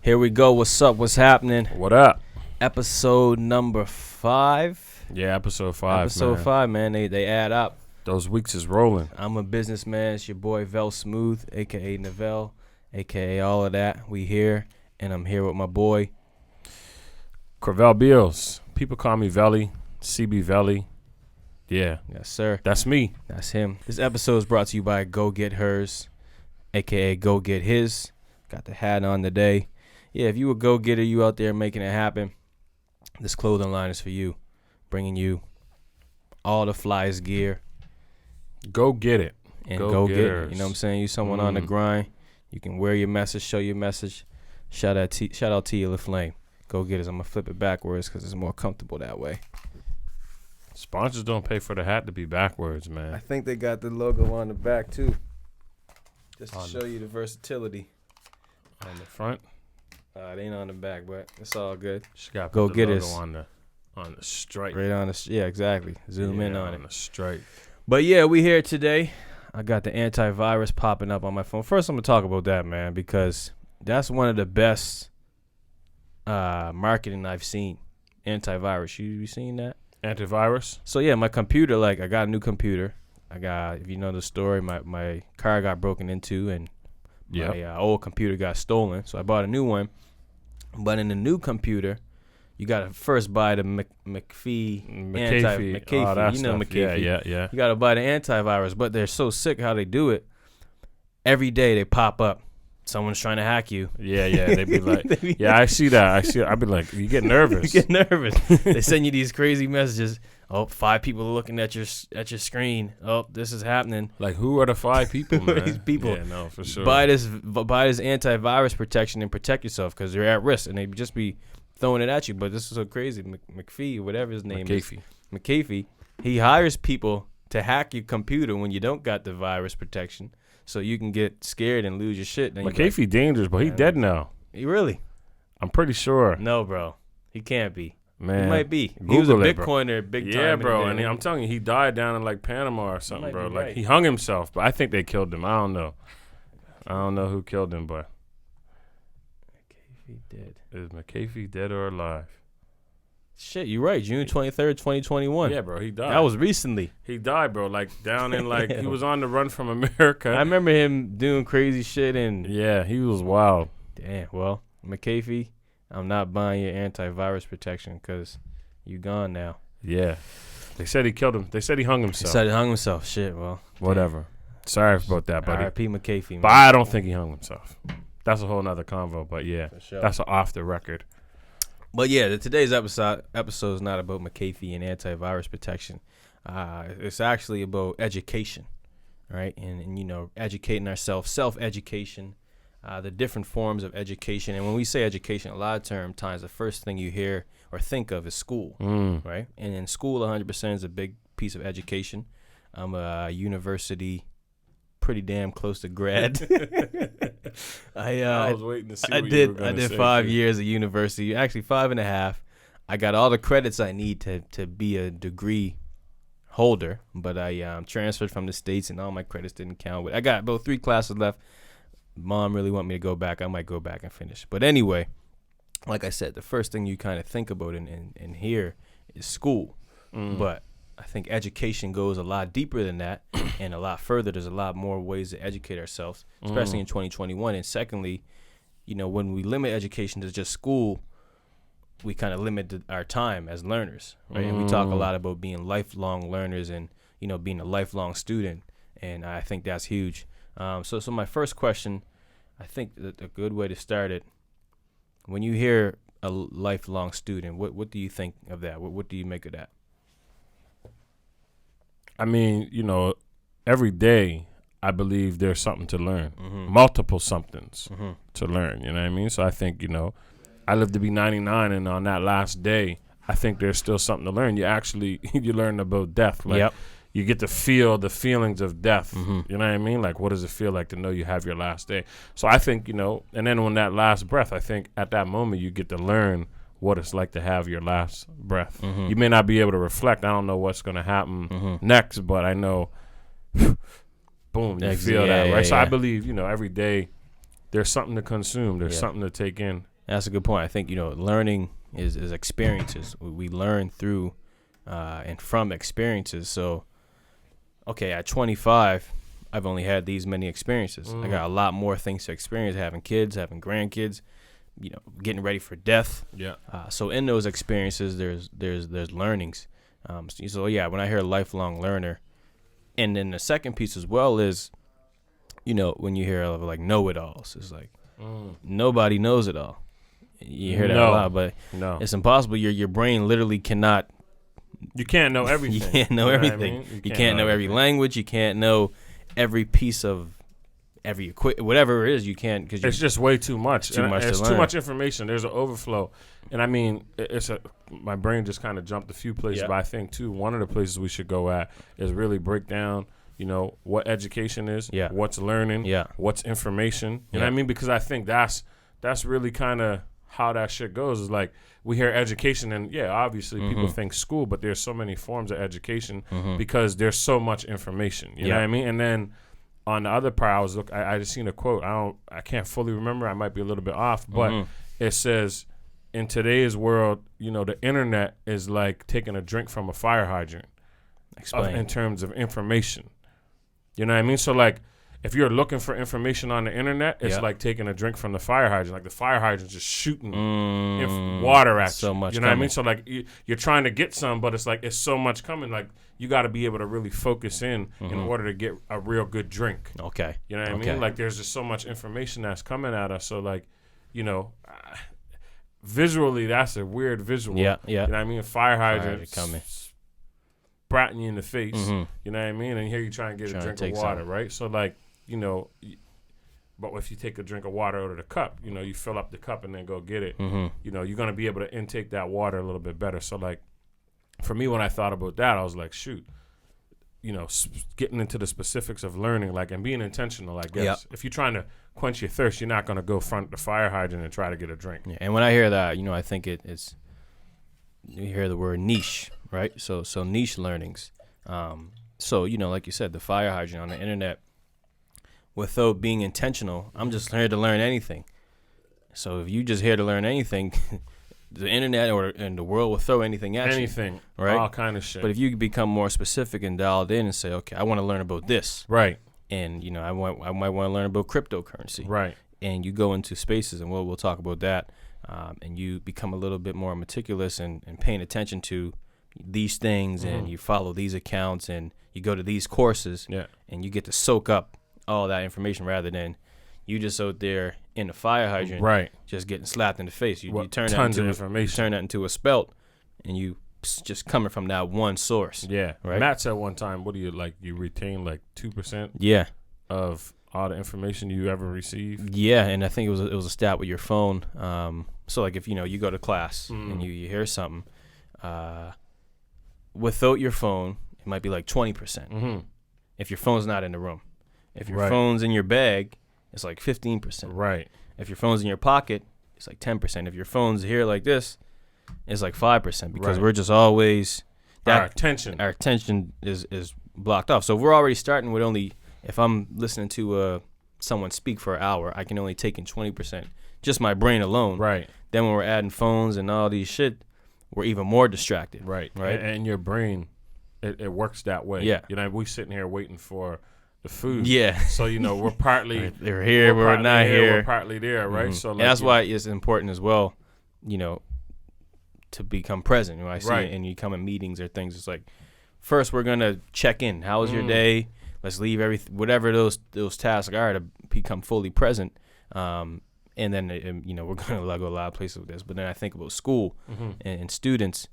Here we go. What's up? What's happening? What up? Episode number 5. Yeah, episode 5. Episode 5, man. They add up. Those weeks is rolling. I'm a businessman. It's your boy Vel Smooth, aka Nevell, aka all of that. We here, and I'm here with my boy Corvell Bills. People call me Velly, CB Velly. Yeah. Yes, sir. That's me. That's him. This episode is brought to you by Go Get Hers, aka Go Get His. Got the hat on today. Yeah, if you a go-getter, you out there making it happen, this clothing line is for you. Bringing you all the flyest gear. Go get it. And go get it. You know what I'm saying? You someone on the grind. You can wear your message, show your message. Shout out to you, LaFlame. Go get it. I'm going to flip it backwards because it's more comfortable that way. Sponsors don't pay for the hat to be backwards, man. I think they got the logo on the back, too. Just to show you the versatility. On the front? It ain't on the back, but it's all good. Just got Go the get logo us on the stripe. Right on the, yeah, exactly. Zoom in on it. The stripe. But yeah, we here today. I got the antivirus popping up on my phone. First, I'm gonna talk about that, man, because that's one of the best marketing I've seen. Antivirus. You seen that? Antivirus? So yeah, my computer, I got a new computer. If you know the story, my car got broken into and my old computer got stolen. So I bought a new one. But in the new computer, you got to first buy the McAfee. Oh, you know McAfee. Yeah. You got to buy the antivirus. But they're so sick how they do it. Every day they pop up. Someone's trying to hack you. Yeah. They be like, I see that. I'd be like, you get nervous. They send you these crazy messages. Oh, 5 people are looking at your screen. Oh, this is happening. Like, who are the 5 people, man? These people. Yeah, no, for sure. Buy this antivirus protection and protect yourself because you're at risk, and they just be throwing it at you. But this is so crazy. McAfee, whatever his name is. McAfee. He hires people to hack your computer when you don't got the virus protection, so you can get scared and lose your shit. McAfee dangerous, but he dead now. He really? I'm pretty sure. No, bro. He can't be. Man, he might be. Google he was a it, Bitcoiner big time. Yeah, bro. And I'm telling you, he died down in Panama or something, bro. He hung himself, but I think they killed him. I don't know. I don't know who killed him, but McAfee dead. Is McAfee dead or alive? Shit, you're right. June 23rd, 2021. Yeah, bro. He died. That was recently. He died, bro. Down in he was on the run from America. I remember him doing crazy shit and yeah, he was wild. Damn. Well, McAfee, I'm not buying your antivirus protection because you gone now. Yeah. They said he killed him. They said he hung himself. They said he hung himself. Shit, well. Whatever. Damn. Sorry about that, buddy. R.I.P. McAfee, man. But I don't think he hung himself. That's a whole nother convo, but yeah. Sure. That's off the record. But yeah, today's episode is not about McAfee and antivirus protection. It's actually about education, right? And educating ourselves, self-education. The different forms of education. And when we say education, a lot of times the first thing you hear or think of is school, right? And in school, 100% is a big piece of education. I'm a university, pretty damn close to grad. I was waiting to see what I you were going to say. I did 5 years of university, actually 5.5. I got all the credits I need to be a degree holder, but I transferred from the States and all my credits didn't count. I got about 3 classes left. Mom really want me to go back. I might go back and finish. But anyway, like I said, the first thing you kind of think about and hear is school. But I think education goes a lot deeper than that and a lot further. There's a lot more ways to educate ourselves, especially in 2021. And secondly, when we limit education to just school, we kind of limit our time as learners, right? And we talk a lot about being lifelong learners and, being a lifelong student. And I think that's huge. So my first question, I think that a good way to start it, when you hear a lifelong student, what do you think of that? What do you make of that? I mean, every day I believe there's something to learn, multiple somethings to learn, you know what I mean? So I think, I live to be 99 and on that last day, I think there's still something to learn. You learn about death. You get to feel the feelings of death. You know what I mean? What does it feel like to know you have your last day? So I think, and then when that last breath, I think at that moment you get to learn what it's like to have your last breath. You may not be able to reflect. I don't know what's going to happen next, but I know, boom, you feel that, right? So I believe, every day there's something to consume. There's something to take in. That's a good point. I think, learning is experiences. We learn through and from experiences. So, okay, at 25, I've only had these many experiences. I got a lot more things to experience, having kids, having grandkids, getting ready for death. Yeah. So in those experiences, there's learnings. So yeah, when I hear lifelong learner, and then the second piece as well is, when you hear of like know-it-alls, it's like nobody knows it all. You hear that a lot, but it's impossible. Your brain literally cannot. You can't know everything. You can't know everything. I mean? You can't know every language. You can't know every piece of every whatever it is. You can't because it's just way too much. Too much. It's too much information. There's an overflow, and I mean, my brain just kind of jumped a few places. But I think too, one of the places we should go at is really break down. What education is. Yeah. What's learning. Yeah. What's information. You know what I mean? Because I think that's really kind of how that shit goes. Is like we hear education, and obviously people think school, but there's so many forms of education because there's so much information. You know what I mean? And then on the other part, I just seen a quote. I can't fully remember. I might be a little bit off, but it says, in today's world, the internet is like taking a drink from a fire hydrant. Explain. In terms of information. You know what I mean? So like, if you're looking for information on the internet, it's like taking a drink from the fire hydrant. Like the fire hydrant's just shooting water at so you. Much you know coming. what I mean? So like you're trying to get some, but it's like it's so much coming. Like you got to be able to really focus in order to get a real good drink. Okay. You know what I mean? Like there's just so much information that's coming at us. So like, visually that's a weird visual. Yeah. You know what I mean? Fire hydrant coming. Spratting you in the face. You know what I mean? And here you try and get a drink of water, right? So like, but if you take a drink of water out of the cup, you fill up the cup and then go get it, you're going to be able to intake that water a little bit better. So like, for me, when I thought about that, I was like, shoot, getting into the specifics of learning, like, and being intentional, I guess. Yep. If you're trying to quench your thirst, you're not going to go front the fire hydrant and try to get a drink. Yeah, and when I hear that, I think it's, you hear the word niche, right? So niche learnings. So, like you said, the fire hydrant on the internet, without being intentional, I'm just here to learn anything. So if you just here to learn anything, the internet and the world will throw anything at you. Anything, right? All kind of shit. But if you become more specific and dialed in and say, okay, I want to learn about this. Right. And, I might want to learn about cryptocurrency. Right. And you go into spaces, and we'll talk about that, and you become a little bit more meticulous and paying attention to these things, and you follow these accounts, and you go to these courses, and you get to soak up all that information rather than you just out there in the fire hydrant, right? Just getting slapped in the face. You turn tons that into of information. You turn that into a spelt, and you just coming from that one source. Yeah, right. Matt said one time, "What do you like? You retain like 2%? Yeah, of all the information you ever receive." Yeah, and I think it was a stat with your phone. So like if you go to class and you hear something, without your phone, it might be like 20%. If your phone's not in the room. If your phone's in your bag, it's like 15%. Right. If your phone's in your pocket, it's like 10%. If your phone's here like this, it's like 5% because we're just always our attention is blocked off. So we're already starting with only, if I'm listening to someone speak for an hour, I can only take in 20%, just my brain alone. Right. Then when we're adding phones and all these shit, we're even more distracted. Right. And your brain, it works that way. Yeah. We sitting here waiting for the food. Yeah. So, we're partly they're here, we're not here. We're partly there, right? So and that's why it's important as well, to become present. When I see it and you come in meetings or things, it's like, first we're going to check in. How was your day? Let's leave whatever those tasks are to become fully present. And then, we're going to go a lot of places with this. But then I think about school and students.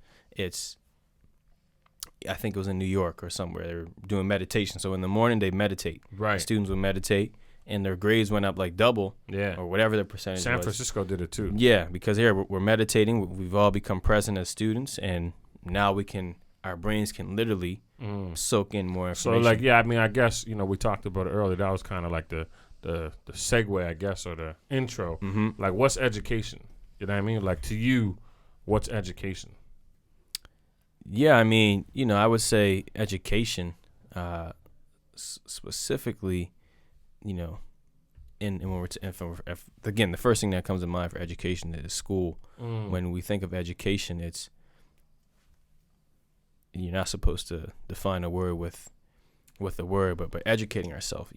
I think it was in New York or somewhere. They were doing meditation. So in the morning, they meditate. Right. Students would meditate, and their grades went up like double. Yeah. Or whatever the percentage was. San Francisco did it too. Yeah, because here we're meditating. We've all become present as students, and now our brains can literally soak in more information. So I guess, we talked about it earlier. That was kind of like the segue, I guess, or the intro. Like, what's education? You know what I mean? Like, to you, what's education? Yeah, I mean, I would say education, specifically, and when again, the first thing that comes to mind for education is school. When we think of education, it's, you're not supposed to define a word with a word, but educating ourselves,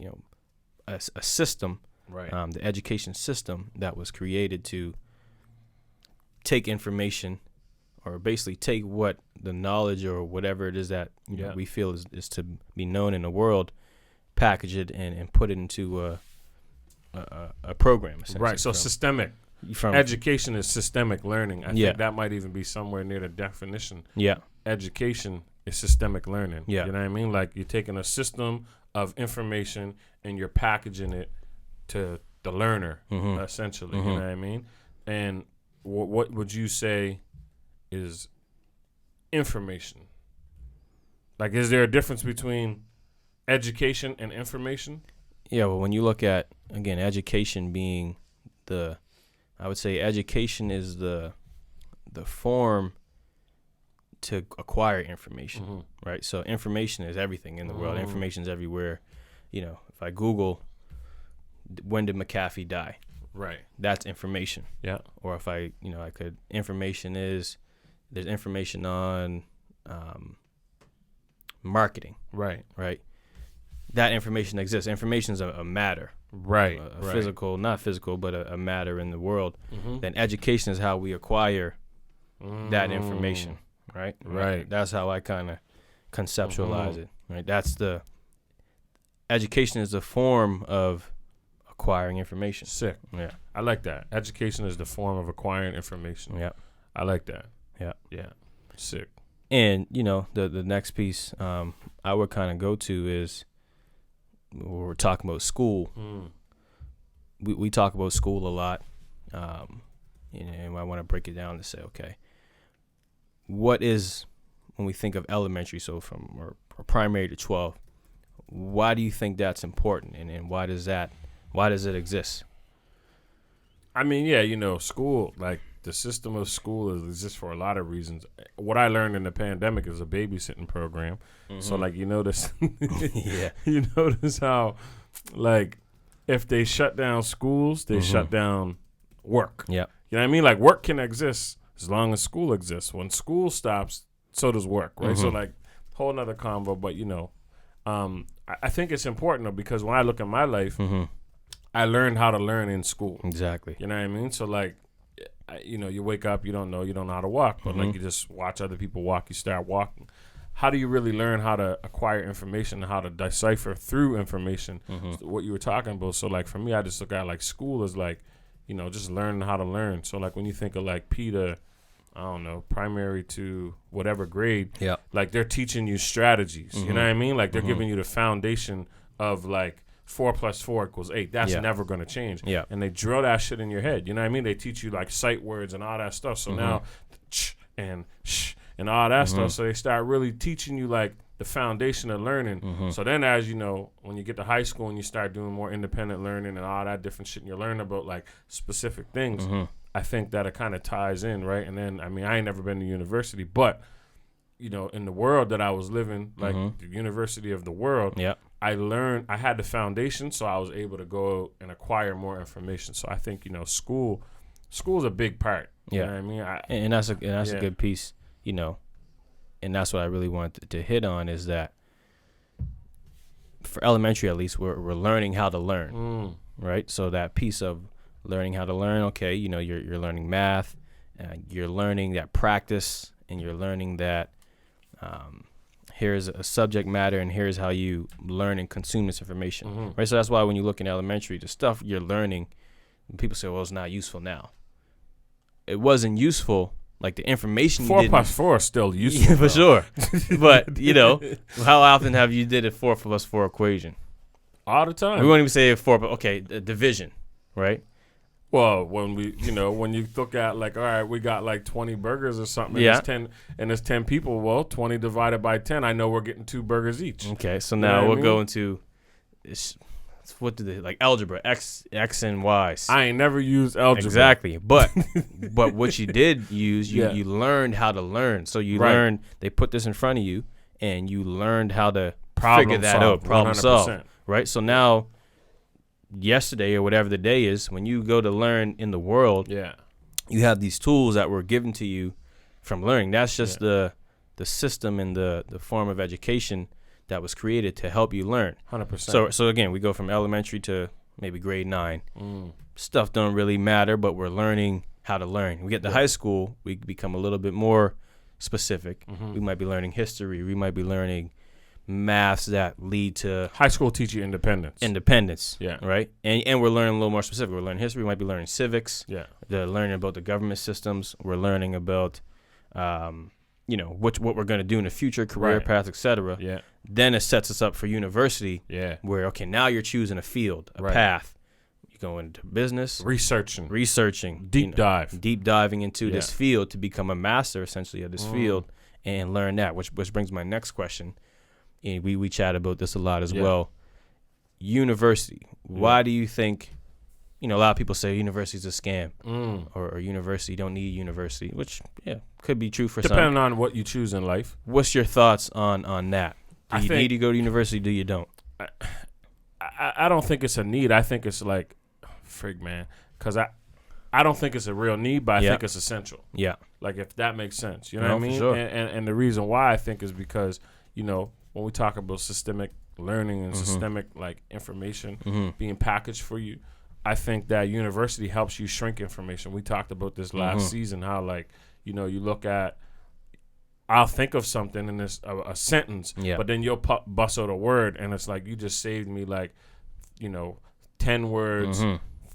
a system, right? The education system that was created to take information, or basically take what the knowledge or whatever it is that we feel is to be known in the world, package it and put it into a program, right? So systemic. Education is systemic learning. I think that might even be somewhere near the definition. Yeah. Education is systemic learning. Yeah. You know what I mean? Like, you're taking a system of information and you're packaging it to the learner, essentially. You know what I mean? And what would you say is information? Like, is there a difference between education and information? Yeah, well, when you look at, again, education being I would say education is the form to acquire information, right? So information is everything in the world. Information is everywhere. If I Google, when did McAfee die? Right. That's information. Yeah. Or if there's information on marketing. Right. Right. That information exists. Information is a matter. Right. Physical, not physical, but a matter in the world. Then education is how we acquire that information. Right. Right. That's how I kind of conceptualize it. Right. Education is the form of acquiring information. Sick. Yeah. I like that. Education is the form of acquiring information. Yeah. I like that. Yeah. Yeah. Sick. And, the next piece I would kind of go to is, we're talking about school. We talk about school a lot. And I want to break it down to say, okay, what is, when we think of elementary, so from or primary to 12, why do you think that's important, and why does it exist? I mean, school, like, the system of school exists for a lot of reasons. What I learned in the pandemic is a babysitting program. So, like, you notice, you notice how, like, if they shut down schools, they shut down work. Yeah. You know what I mean? Like, work can exist as long as school exists. When school stops, so does work, right? So, like, whole nother convo. But, I think it's important, though, because when I look at my life, I learned how to learn in school. Exactly. You know what I mean? So, like, you wake up, you don't know how to walk, but like, you just watch other people walk, you start walking. How do you really learn how to acquire information and how to decipher through information? What you were talking about. So, like, for me, I just look at, like, school as, like, just learning how to learn. So, like, when you think of, like, I don't know, primary to whatever grade, like, they're teaching you strategies. You know what I mean? Like, they're giving you the foundation of, like, 4 + 4 = 8. That's never going to change. Yeah. And they drill that shit in your head. You know what I mean? They teach you, like, sight words and all that stuff. So now, ch and sh and all that stuff. So they start really teaching you, like, the foundation of learning. So then, as you know, when you get to high school and you start doing more independent learning and all that different shit, and you learn about, like, specific things, I think that it kind of ties in, right? And then, I mean, I ain't never been to university, but, in the world that I was living, like, the university of the world, I learned, I had the foundation, so I was able to go and acquire more information. So I think, school's a big part. You know what I mean? And that's a good piece, and that's what I really wanted to hit on, is that for elementary, at least, we're learning how to learn, right? So that piece of learning how to learn, okay, you're learning math, you're learning that practice, and you're learning that here's a subject matter, and here's how you learn and consume this information, right? So that's why when you look in elementary, the stuff you're learning, people say, well, it's not useful now. It wasn't useful, like, the information 4 you did. 4 + 4 is still useful. Yeah, for sure. But, how often have you did a 4 + 4 equation? All the time. We won't even say 4, but, okay, division, right? Well, when when you look at, like, all right, we got like 20 burgers or something, and it's 10 people. Well, 20 divided by 10, I know we're getting 2 burgers each. Okay, so now we'll go into what do they, like, algebra, x and y. I ain't never used algebra. Exactly, but what you did use, you learned how to learn. So you learned, they put this in front of you, and you learned how to figure that out, problem solve, right? So now yesterday or whatever the day is, when you go to learn in the world, you have these tools that were given to you from learning. That's just the system and the form of education that was created to help you learn. 100%. So again, we go from elementary to maybe grade 9. Stuff don't really matter, but we're learning how to learn. We get to high school, we become a little bit more specific. We might be learning history. We might be learning maths that lead to high school teach you independence. Yeah. Right. And we're learning a little more specific. We're learning history. We might be learning civics. Yeah. They're learning about the government systems. We're learning about, what we're going to do in the future, career path, etc. Yeah. Then it sets us up for university. Yeah. Where, okay, now you're choosing a field, a path. You go into business. Researching. Deep diving into this field to become a master, essentially, of this field and learn that, which brings my next question. And we chat about this a lot as well. University. Why do you think, a lot of people say university is a scam or university, don't need university, which, could be true for some. Depending on what you choose in life. What's your thoughts on that? Do you need to go to university? Do you don't? I don't think it's a need. I think it's like, frig, man, because I don't think it's a real need, but I think it's essential. Yeah. Like, if that makes sense. You know what I mean? For sure. And the reason why I think is because, when we talk about systemic learning and systemic like information being packaged for you, I think that university helps you shrink information. We talked about this last season, how like, you look at, I'll think of something and it's a sentence, but then you'll bust out a word and it's like, you just saved me like, 10 words,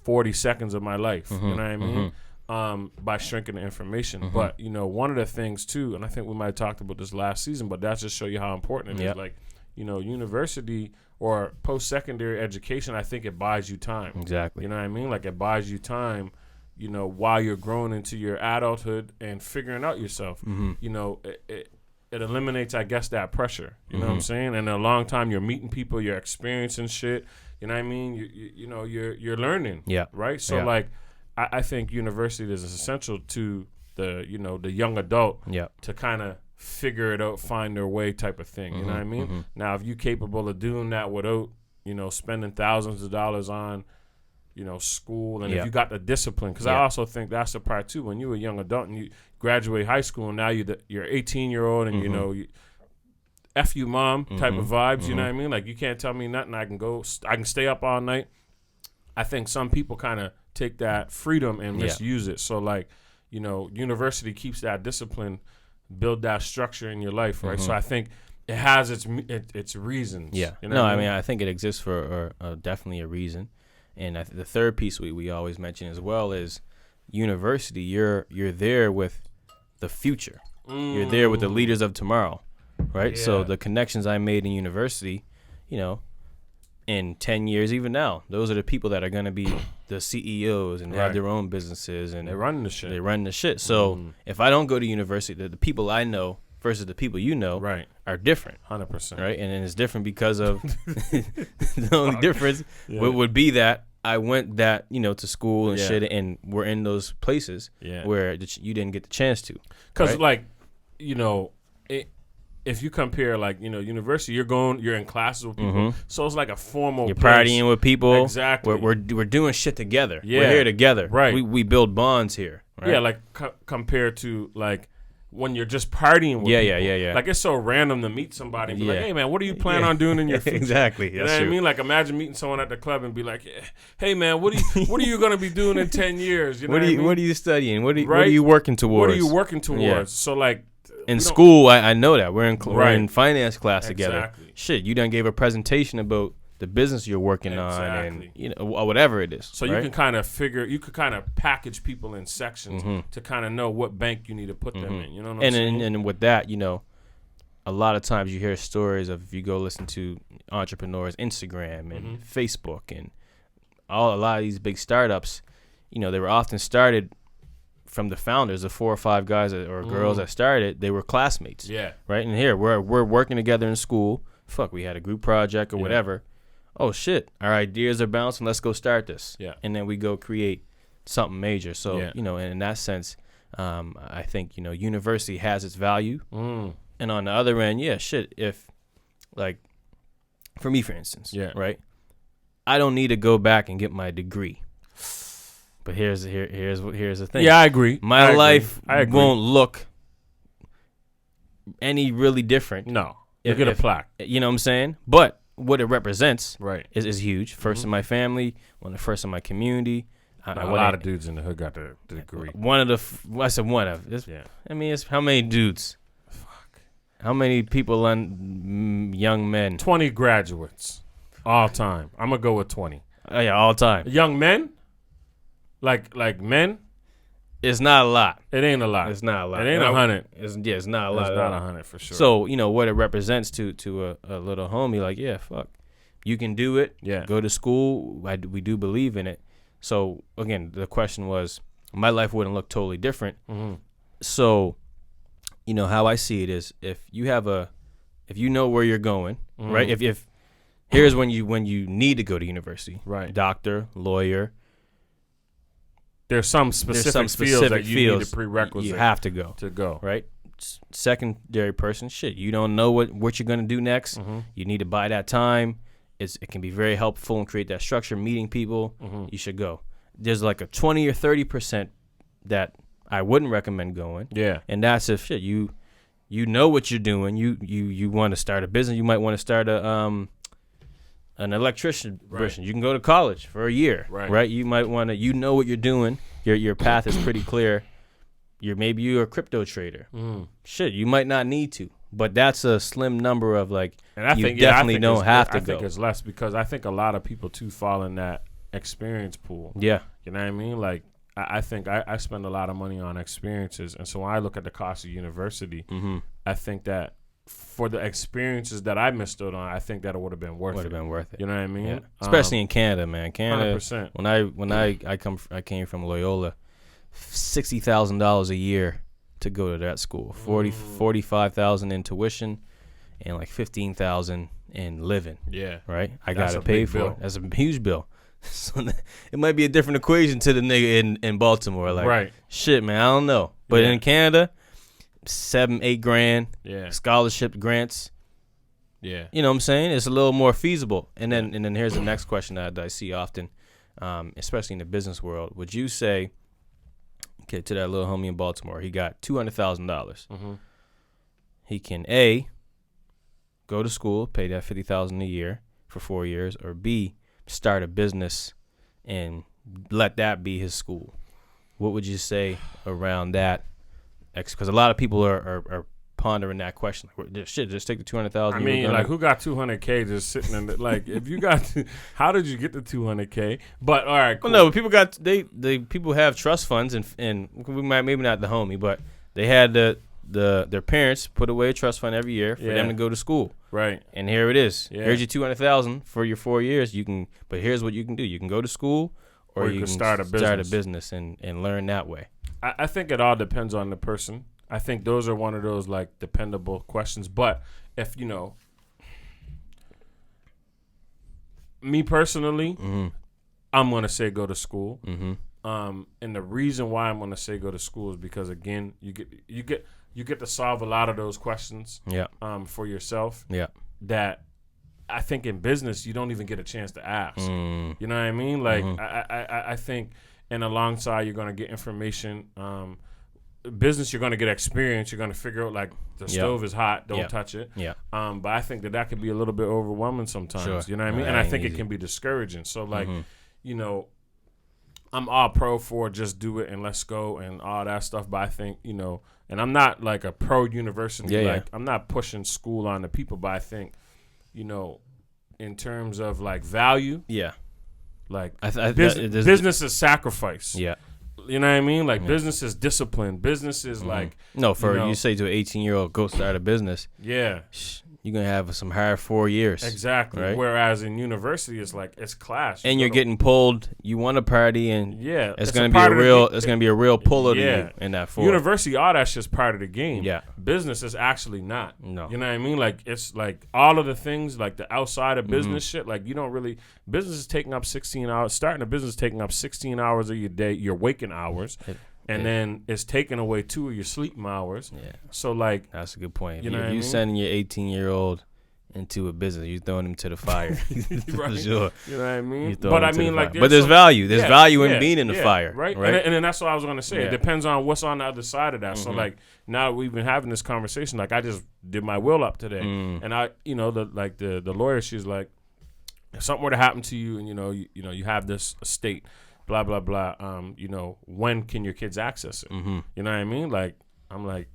40 seconds of my life. You know what I mean? By shrinking the information. But, one of the things too, and I think we might have talked about this last season, but that's just show you how important it is. Like, university or post-secondary education, I think it buys you time. Exactly. You know what I mean? Like, it buys you time, while you're growing into your adulthood and figuring out yourself. It eliminates, I guess, that pressure. You know what I'm saying? And in a long time, you're meeting people, you're experiencing shit. You know what I mean? You're learning. Yeah. Right? So, like, I think university is essential to the young adult to kind of figure it out, find their way type of thing. You know what I mean? Now, if you're capable of doing that without, spending thousands of dollars on, school, and if you got the discipline, because I also think that's the part too. When you're a young adult and you graduate high school, and now you're 18-year-old, and you F you mom type of vibes. You know what I mean? Like, you can't tell me nothing. I can stay up all night. I think some people kind of take that freedom and misuse it. So like, university keeps that discipline, build that structure in your life, right? So I think it has its reasons. Yeah. I mean, I think it exists for definitely a reason. And the third piece we always mention as well is university. You're there with the future. You're there with the leaders of tomorrow, right? Yeah. So the connections I made in university, in 10 years, even now, those are the people that are going to be the CEOs and have their own businesses. And they run the shit. So if I don't go to university, the people I know versus the people are different. 100%. Right? And it's different because of the only difference would be that I went to school and shit, and we're in those places where you didn't get the chance to. Because, if you compare, university, you're in classes with people, so it's like a formal You're place. partying with people. Exactly. We're doing shit together. Yeah. We're here together. Right. We build bonds here. Right? Yeah, like compared to, when you're just partying with people. Yeah. Like, it's so random to meet somebody and be like, hey, man, what do you plan on doing in your future? Exactly. You know what I mean? Like, imagine meeting someone at the club and be like, hey, man, what are you going to be doing in 10 years? You know what are you studying? What are you working towards? What are you working towards? Yeah. So, like, in school, I know that. We're in finance class together. Shit, you done gave a presentation about the business you're working on and whatever it is. So you can kind of package people in sections to kind of know what bank you need to put them in. You know what I'm saying? And with that, a lot of times you hear stories of, if you go listen to entrepreneurs, Instagram and Facebook and a lot of these big startups, they were often started from the founders, the 4 or 5 guys or girls that started, they were classmates. Yeah. Right? And here, we're working together in school. Fuck, we had a group project or whatever. Oh, shit, our ideas are bouncing. Let's go start this. Yeah. And then we go create something major. So, in that sense, I think, university has its value. And on the other end, if, like, for me, for instance, right? I don't need to go back and get my degree. But here's the thing. Yeah, I agree. My life I agree. won't look any really different. No. You get a plaque. You know what I'm saying? But what it represents right. is huge. First in my family, one of the first in my community. A lot of dudes in the hood got the degree. One of the, I said one of. Yeah. I mean, it's how many dudes? Fuck. How many people, young men? 20 graduates. All time. I'm going to go with 20. Oh, yeah, all time. Young men? Like men? It's not a lot. It ain't a lot. It's not a lot. It ain't 100. It's not a lot. It's not 100 for sure. So, what it represents to a little homie, like, yeah, fuck. You can do it. Yeah. Go to school. We do believe in it. So, again, the question was, my life wouldn't look totally different. Mm-hmm. So, how I see it is, if you know where you're going, mm-hmm. right? If here's when you need to go to university, right? Doctor, lawyer. There's some specific fields that you need a prerequisite. You have to go, right? Secondary person, shit. You don't know what you're gonna do next. Mm-hmm. You need to buy that time. It can be very helpful and create that structure. Meeting people, mm-hmm. you should go. There's like a 20 or 30% that I wouldn't recommend going. Yeah, and that's if shit you know what you're doing. You want to start a business. You might want to start an electrician. Right. You can go to college for a year. Right. You might want to. You know what you're doing. Your path is pretty clear. Maybe you're a crypto trader. Shit, you might not need to. But that's a slim number of like, and I think definitely don't have to go. I think it's less because I think a lot of people too fall in that experience pool. Yeah. You know what I mean? Like, I think I spend a lot of money on experiences. And so when I look at the cost of university, mm-hmm. I think that for the experiences that I missed out on, I think that it would have been worth it. You know what I mean? Yeah. Especially in Canada, man. Canada, 100%. When I came from Loyola, $60,000 a year to go to that school. 45,000 in tuition and like 15,000 in living. Yeah. Right? I got to pay for it. That's a huge bill. So it might be a different equation to the nigga in Baltimore. Like, right. Shit, man, I don't know. But in Canada, $7-8 grand. Yeah. Scholarship grants. Yeah. You know what I'm saying? It's a little more feasible. And then here's the next question that I see often, especially in the business world. Would you say, okay, to that little homie in Baltimore, he got $200,000. Mm-hmm. He can A, go to school, pay that $50,000 a year for 4 years, or B, start a business and let that be his school. What would you say around that? Because a lot of people are pondering that question. Like, shit, just take the $200,000. I mean, like, who got $200K just sitting in the, like, if you got, how did you get the $200K? But all right, cool. Well, no, people got people have trust funds, and we might, maybe not the homie, but they had their parents put away a trust fund every year for them to go to school. Right. And here it is. Yeah. Here's your $200,000 for your 4 years. But here's what you can do. You can go to school, or you can start a business and learn that way. I think it all depends on the person. I think those are one of those like dependable questions. But if me personally, mm-hmm. I'm gonna say go to school. Mm-hmm. And the reason why I'm gonna say go to school is because again, you get to solve a lot of those questions. Yeah. For yourself. Yeah. That I think in business you don't even get a chance to ask. Mm. You know what I mean? Like mm-hmm. I think, and alongside you're gonna get information. Business, you're going to get experience. You're going to figure out like the stove is hot, don't touch it. Yeah. But I think that could be a little bit overwhelming sometimes. Sure. You know what I mean? And I think it can be discouraging. So like, mm-hmm. I'm all pro for just do it and let's go and all that stuff. But I think, and I'm not like a pro university. I'm not pushing school on the people, but I think, in terms of like value. Yeah. Like business is sacrifice. Yeah. You know what I mean? Like business is discipline. Business is like you say to an 18-year-old go start a business. Yeah. You're gonna have some higher 4 years. Exactly. Right? Whereas in university it's like it's class. And you're getting pulled. You want to party and it's gonna be it's gonna be a real puller to you in that 4. University, all that shit's part of the game. Yeah. Business is actually not. No. You know what I mean? Like it's like all of the things like the outside of business shit, like you don't really business is taking up 16 hours. Starting a business is taking up 16 hours of your day, your waking hours. And then it's taking away 2 of your sleeping hours. Yeah. So like that's a good point. You know what I mean? Sending your 18-year-old into a business. You're throwing them to the fire. Right. For sure. You know what I mean? But I mean, like, but there's value. There's value in being in the fire. Right. Right. And then that's what I was going to say. Yeah. It depends on what's on the other side of that. So, like, now that we've been having this conversation, like, I just did my will up today. And I, you know, the lawyer, she's like, if something were to happen to you and, you have this estate, blah, blah, blah, you know, when can your kids access it? You know what I mean? Like, I'm like,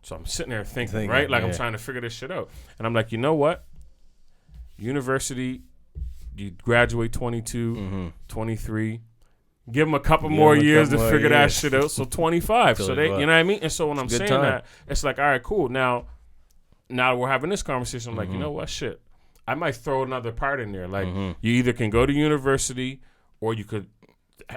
so I'm sitting there thinking, right? Like, I'm trying to figure this shit out. And I'm like, you know what? University, you graduate 22, 23. Give them a couple more years to figure that shit out. So 25. So they, you know what I mean? And so when I'm saying that, it's like, all right, cool. Now that we're having this conversation, I'm like, you know what? Shit. I might throw another part in there. Like, you either can go to university or you could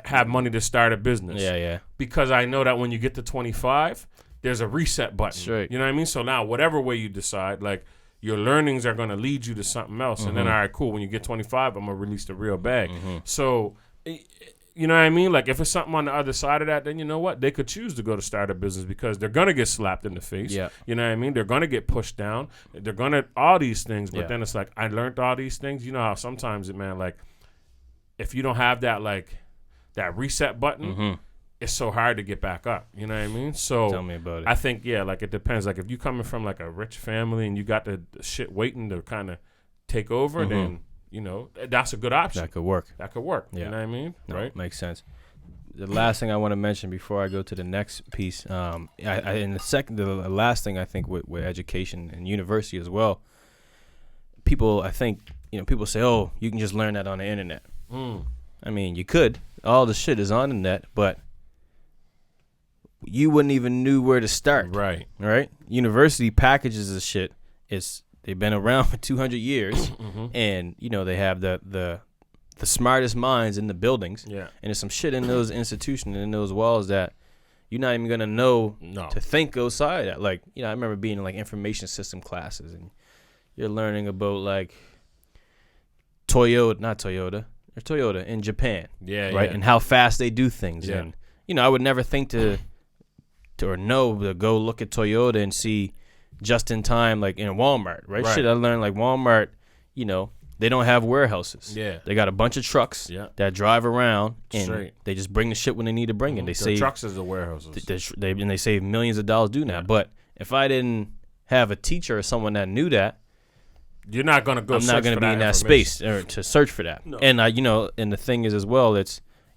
have money to start a business. Yeah. Because I know that when you get to 25, there's a reset button. Straight. You know what I mean? So now, whatever way you decide, like, your learnings are going to lead you to something else. And then, all right, cool. When you get 25, I'm going to release the real bag. So, you know what I mean? Like, if it's something on the other side of that, then you know what? They could choose to go to start a business because they're going to get slapped in the face. Yeah. You know what I mean? They're going to get pushed down. They're going to, all these things. But then it's like, I learned all these things. You know how sometimes, like, if you don't have that, like, that reset button, it's so hard to get back up. You know what I mean? So tell me about it. I think, like, it depends. Like, if you coming from, like, a rich family and you got the shit waiting to kind of take over, then, you know, that's a good option. That could work. Yeah. You know what I mean? No, right? Makes sense. The last thing I want to mention before I go to the next piece, and the last thing I think with education and university as well, people say, oh, you can just learn that on the internet. I mean, you could. All the shit is on the net, but you wouldn't even knew where to start. Right. University packages of shit. They've been around for 200 years, and they have the smartest minds in the buildings. Yeah. And there's some shit in those institutions and in those walls that you're not even gonna know to think outside that. Like, I remember being in like information system classes, and you're learning about like Toyota in Japan. Yeah. Right. Yeah. And how fast they do things. Yeah. And I would never think to go look at Toyota and see just in time, like in Walmart, right? Shit, I learned like Walmart, they don't have warehouses. Yeah. They got a bunch of trucks that drive around, and they just bring the shit when they need to bring it. They save trucks as the warehouses. They save millions of dollars doing that. But if I didn't have a teacher or someone that knew that, you're not gonna go. I'm not gonna be in that space or to search for that. No. And and the thing is as well,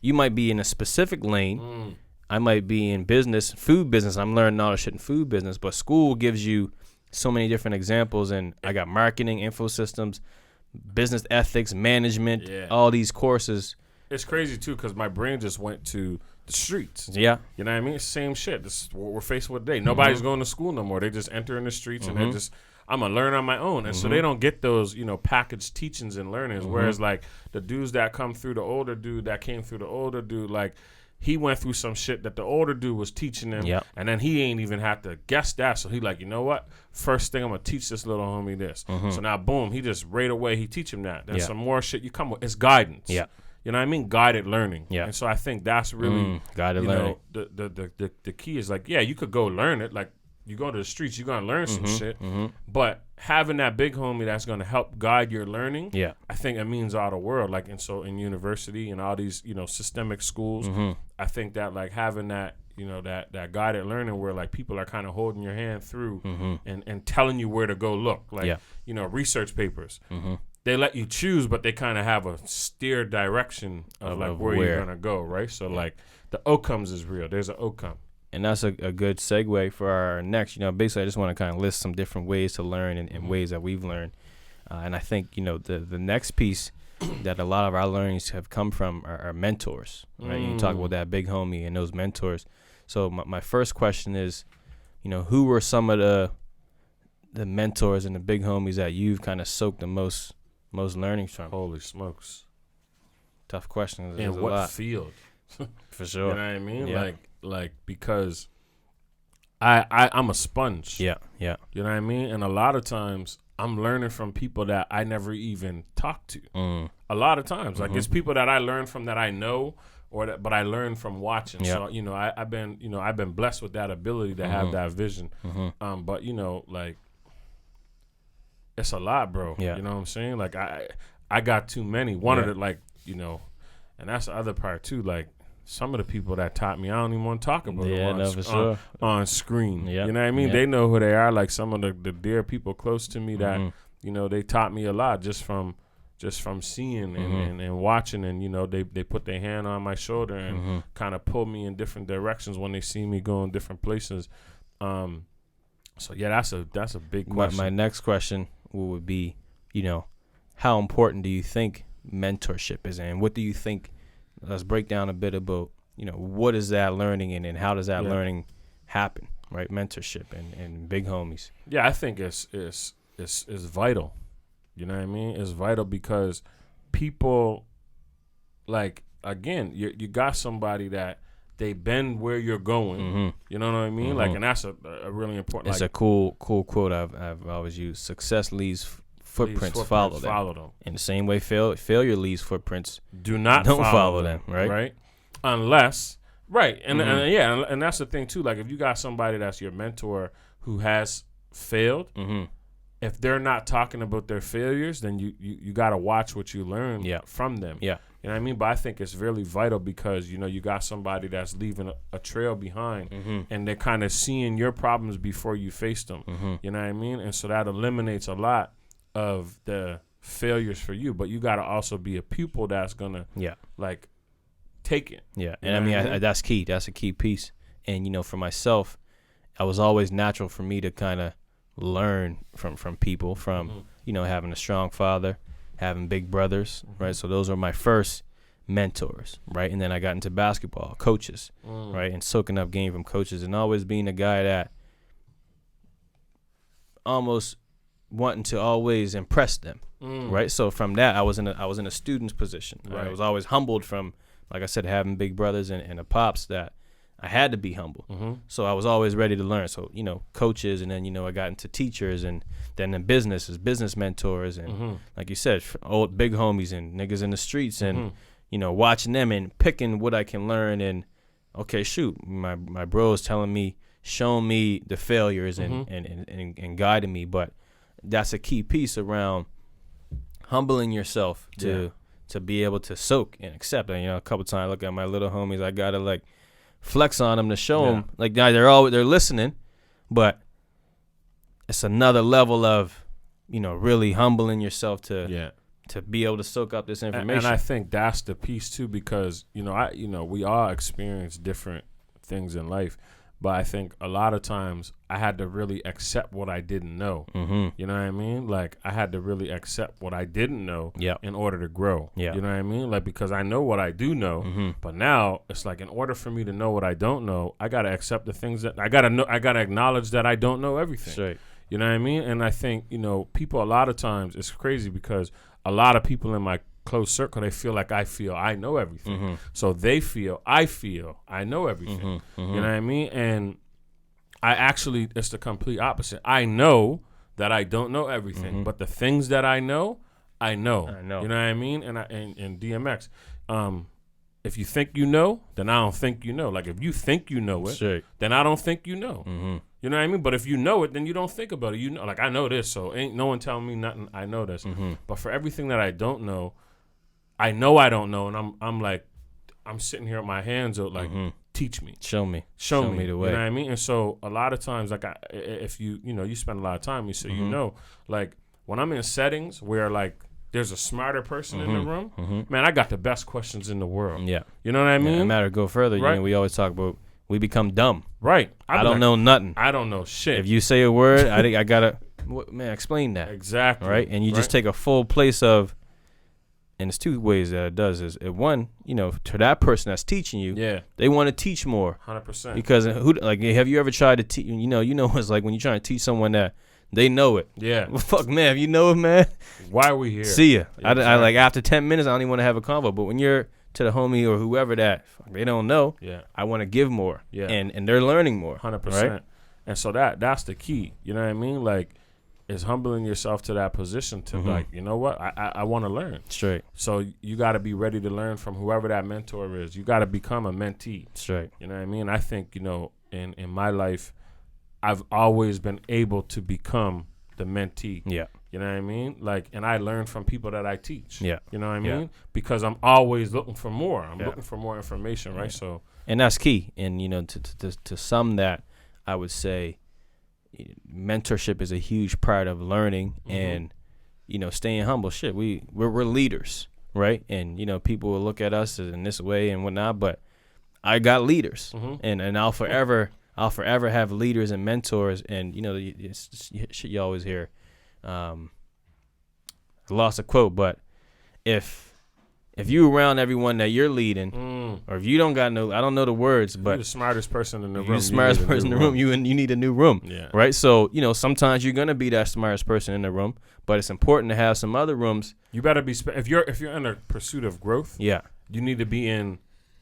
you might be in a specific lane. I might be in food business. I'm learning all the shit in food business, but school gives you so many different examples. And I got marketing, info systems, business ethics, management, all these courses. It's crazy too, because my brain just went to the streets. Yeah. You know what I mean? It's the same shit. This is what we're faced with today. Nobody's going to school no more. They just enter in the streets and they're just, I'm going to learn on my own. And so they don't get those, packaged teachings and learnings. Whereas like the dudes that come through, the older dude that came through the older dude, like, he went through some shit that the older dude was teaching him, and then he ain't even have to guess that. So he like, you know what? First thing, I'm going to teach this little homie this. So now, boom, he just right away, he teach him that. Then some more shit you come with. It's guidance. Yeah. You know what I mean? Guided learning. Yeah. And so I think that's really, guided learning. The key is like, you could go learn it. Like, you go to the streets, you're going to learn some shit. But having that big homie that's going to help guide your learning, I think it means all the world. Like, and so in university and all these, systemic schools, I think that like having that, that guided learning where like people are kind of holding your hand through and telling you where to go look. Like, research papers. They let you choose, but they kind of have a steer direction of like where you're going to go, right? So like the outcomes is real. There's an outcome. And that's a good segue for our next. Basically, I just want to kind of list some different ways to learn and ways that we've learned. And I think, the next piece that a lot of our learnings have come from are mentors. Right? You talk about that big homie and those mentors. So my first question is, who were some of the mentors and the big homies that you've kind of soaked the most learnings from? Holy smokes. Tough question. In what field? For sure. You know what I mean? Yeah. Like because I'm a sponge. Yeah. You know what I mean? And a lot of times I'm learning from people that I never even talked to. A lot of times. Like it's people that I learn from that I know but I learn from watching. So, I've been blessed with that ability to have that vision. But like it's a lot, bro. Yeah. You know what I'm saying? Like I got too many. One of the, like, you know, and that's the other part too. Like, some of the people that taught me, I don't even want to talk about them on screen. Yeah. You know what I mean? Yeah. They know who they are. Like, some of the dear people close to me that, you know, they taught me a lot just from seeing and watching, and, you know, they put their hand on my shoulder and kind of pull me in different directions when they see me going different places. So yeah, that's a big question. My next question would be, you know, how important do you think mentorship is, and what do you think? Let's break down a bit about, you know, what is that learning, and how does that learning happen, right? Mentorship and big homies. Yeah, I think it's vital. You know what I mean? It's vital because people, like, again, you got somebody that they been where you're going. You know what I mean? Like, and that's a really important. It's like, a cool quote I've always used. Success leaves footprints, follow them. In the same way, failure leaves footprints. Don't follow them, right? Unless, right, and that's the thing too. Like, if you got somebody that's your mentor who has failed, if they're not talking about their failures, then you got to watch what you learn from them. Yeah. You know what I mean? But I think it's really vital because, you know, you got somebody that's leaving a trail behind, and they're kind of seeing your problems before you face them. You know what I mean? And so that eliminates a lot of the failures for you. But you got to also be a pupil that's going to, like, take it. Yeah. And I mean, that's key. That's a key piece. And, you know, for myself, it was always natural for me to kind of learn from people, from, you know, having a strong father, having big brothers, right? So those are my first mentors, right? And then I got into basketball, coaches, right? And soaking up game from coaches, and always being a guy that almost wanting to always impress them, right? So from that, I was in a student's position. Right? I was always humbled from, like I said, having big brothers and a pops that I had to be humble. So I was always ready to learn. So, you know, coaches, and then, you know, I got into teachers, and then in business mentors, and like you said, old big homies and niggas in the streets, and, you know, watching them and picking what I can learn. And, okay, shoot, my bros telling me, showing me the failures and guiding me. But that's a key piece around humbling yourself to be able to soak and accept. And, you know, a couple times I look at my little homies, I gotta, like, flex on them to show them, like, they're listening, but it's another level of, you know, really humbling yourself to be able to soak up this information. And I think that's the piece too, because, you know, we all experience different things in life, but I think a lot of times I had to really accept what I didn't know. You know what I mean? Like, I had to really accept what I didn't know in order to grow. You know what I mean? Like, because I know what I do know, but now it's like, in order for me to know what I don't know, I got to accept the things that I got to know. I got to acknowledge that I don't know everything. Right. You know what I mean? And I think, you know, people a lot of times, it's crazy because a lot of people in my close circle, they feel like I know everything. So they feel I know everything. You know what I mean? And I actually, it's the complete opposite. I know that I don't know everything, but the things that I know. You know what I mean? And DMX, if you think you know, then I don't think you know. Like, if you think you know it, then I don't think you know. You know what I mean? But if you know it, then you don't think about it. You know, like, I know this, so ain't no one telling me nothing. I know this. But for everything that I don't know, I know I don't know, and I'm like, I'm sitting here with my hands out, like, teach me, show me the way. You know what I mean? And so a lot of times, like, if you spend a lot of time, you say, you know, like, when I'm in settings where, like, there's a smarter person in the room, man, I got the best questions in the world. Yeah, you know what I mean? No matter go further, right? You know, we always talk about we become dumb. Right. I don't know nothing. I don't know shit. If you say a word, I think I gotta, man, explain that. Exactly. Right, and you just take a full place of. And it's two ways that it does. Is one, you know, to that person that's teaching you, they want to teach more. 100%. Because have you ever tried to teach? You know, it's like when you're trying to teach someone that they know it. Yeah. Well, fuck, man, if you know it, man. Why are we here? See ya. Exactly. I like after 10 minutes, I don't even want to have a convo. But when you're to the homie or whoever that they don't know, I want to give more. Yeah. And they're learning more. 100%. Right? And so that's the key. You know what I mean? Like, is humbling yourself to that position to like, you know what, I want to learn. Straight. So you got to be ready to learn from whoever that mentor is. You got to become a mentee. Straight. You know what I mean? I think, you know, in my life, I've always been able to become the mentee. Yeah. You know what I mean? Like, and I learn from people that I teach. Yeah. You know what I Yeah. mean? Because I'm always looking for more. I'm Yeah. looking for more information, right? Yeah. So, and that's key. And to sum that, I would say mentorship is a huge part of learning and staying humble. Shit, we're leaders, right? And people will look at us in this way and whatnot, but I got leaders, and I'll forever have leaders and mentors. And shit you always hear. I lost a quote, but if you around everyone that you're leading, or if you don't got I don't know the words, but you're the smartest person in the room. You're the smartest person in the room. You need a new room, right? So sometimes you're gonna be that smartest person in the room, but it's important to have some other rooms. You better be if you're in a pursuit of growth. Yeah, you need to be in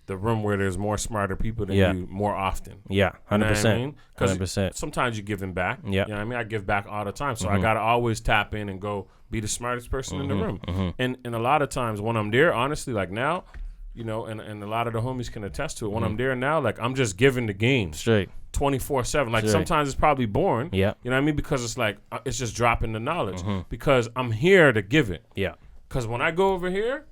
the room where there's more smarter people than you more often. Yeah, 100%. 100%. Sometimes you're giving back. Yeah, you know what I mean? I give back all the time, so I gotta always tap in and go be the smartest person in the room. And a lot of times when I'm there, honestly, like now, and a lot of the homies can attest to it. When I'm there now, like I'm just giving the game straight 24/7. Like sometimes it's probably boring. Yeah, you know what I mean? Because it's like it's just dropping the knowledge. Because I'm here to give it. Yeah. Because when I go over here,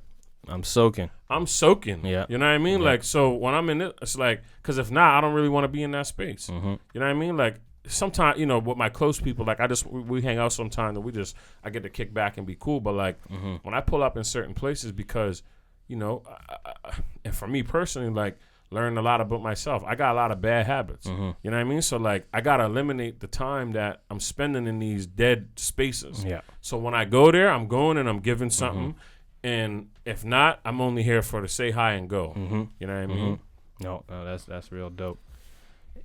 I'm soaking. Yeah. You know what I mean? Yeah. Like, so when I'm in it, it's like, because if not, I don't really want to be in that space. You know what I mean? Like, sometimes, with my close people, like, we hang out sometimes and I get to kick back and be cool. But, like, when I pull up in certain places, because, and for me personally, like, learning a lot about myself, I got a lot of bad habits. You know what I mean? So, like, I got to eliminate the time that I'm spending in these dead spaces. Yeah. So when I go there, I'm going and I'm giving something. And if not, I'm only here for to say hi and go. You know what I mean? No, that's real dope.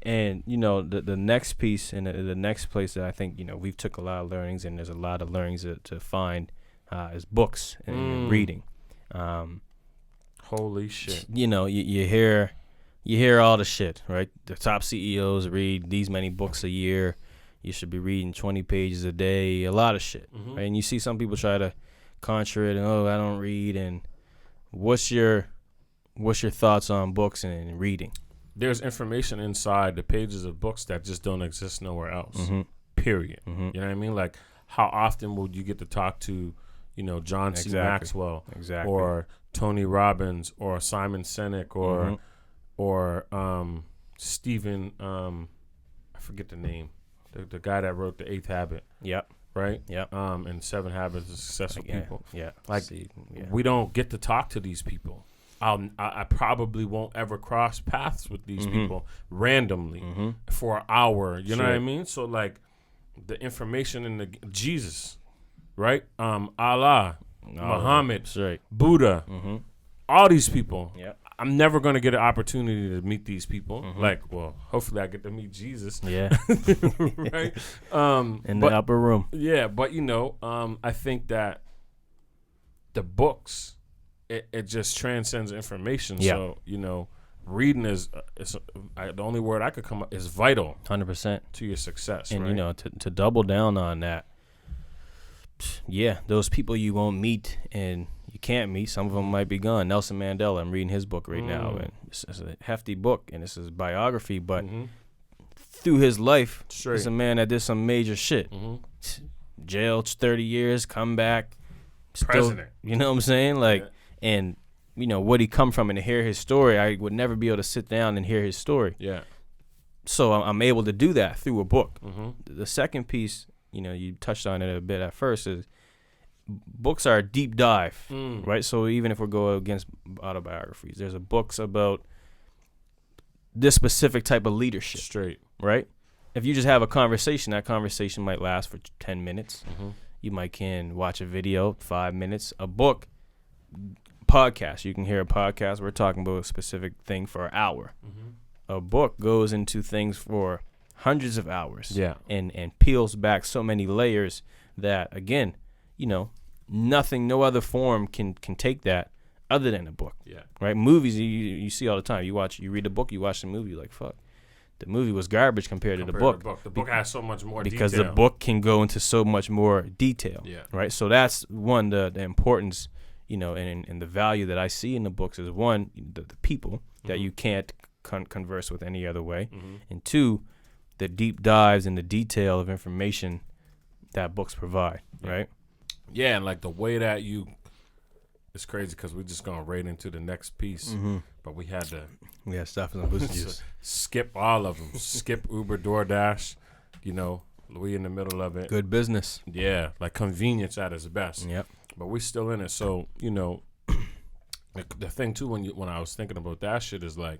And the next piece and the next place that I think we've took a lot of learnings, and there's a lot of learnings to find is books and reading. Holy shit! You hear all the shit, right? The top CEOs read these many books a year. You should be reading 20 pages a day. A lot of shit, right? And you see some people try to contra it, and I don't read. And what's your thoughts on books and reading? There's information inside the pages of books that just don't exist nowhere else. Period. You know what I mean? Like, how often would you get to talk to John C. Maxwell or Tony Robbins or Simon Sinek or Stephen I forget the name, the guy that wrote The Eighth Habit. Yep. Right? Yeah. And 7 Habits of Successful People. Yeah. Like, we don't get to talk to these people. I probably won't ever cross paths with these people randomly for an hour. You know what I mean? So, like, the information in the Jesus, right? Allah, Muhammad, Buddha, all these people. Yeah. I'm never going to get an opportunity to meet these people. Like, well, hopefully I get to meet Jesus. Yeah. Right? In the upper room. Yeah, but, I think that the books, it just transcends information. Yeah. So, reading is the only word I could come up is vital. 100% to your success. And, right? To double down on that, yeah, those people you won't meet and you can't meet, some of them might be gone. Nelson Mandela, I'm reading his book right now, and it's a hefty book, and this is biography, but through his life, he's a man that did some major shit. Jail 30 years, come back, president. You know what I'm saying? Like, and what he come from, and to hear his story, I would never be able to sit down and hear his story. Yeah. So I'm able to do that through a book. The second piece, you touched on it a bit at first, is books are a deep dive, right? So even if we're going against autobiographies, there's books about this specific type of leadership. Straight. Right? If you just have a conversation, that conversation might last for 10 minutes. You can watch a video, 5 minutes. A book, podcast, you can hear a podcast. We're talking about a specific thing for an hour. A book goes into things for hundreds of hours. Yeah. And peels back so many layers that, again, nothing, no other form can take that other than a book. Yeah. Right? Movies, you see all the time. You read a book, you watch the movie, you're like, fuck. The movie was garbage compared to the book. The book has so much more because detail. The book can go into so much more detail. Yeah. Right? So that's one, the importance, and the value that I see in the books is, one, the people that you can't converse with any other way. And 2, the deep dives and the detail of information that books provide. right? Yeah, and like the way that it's crazy because we're just going right into the next piece, but we had to stuff in the pussy juice. skip all of them. Skip Uber, DoorDash, we in the middle of it. Good business. Yeah, like convenience at its best. Yep. But we still in it. So, the thing too when I was thinking about that shit is like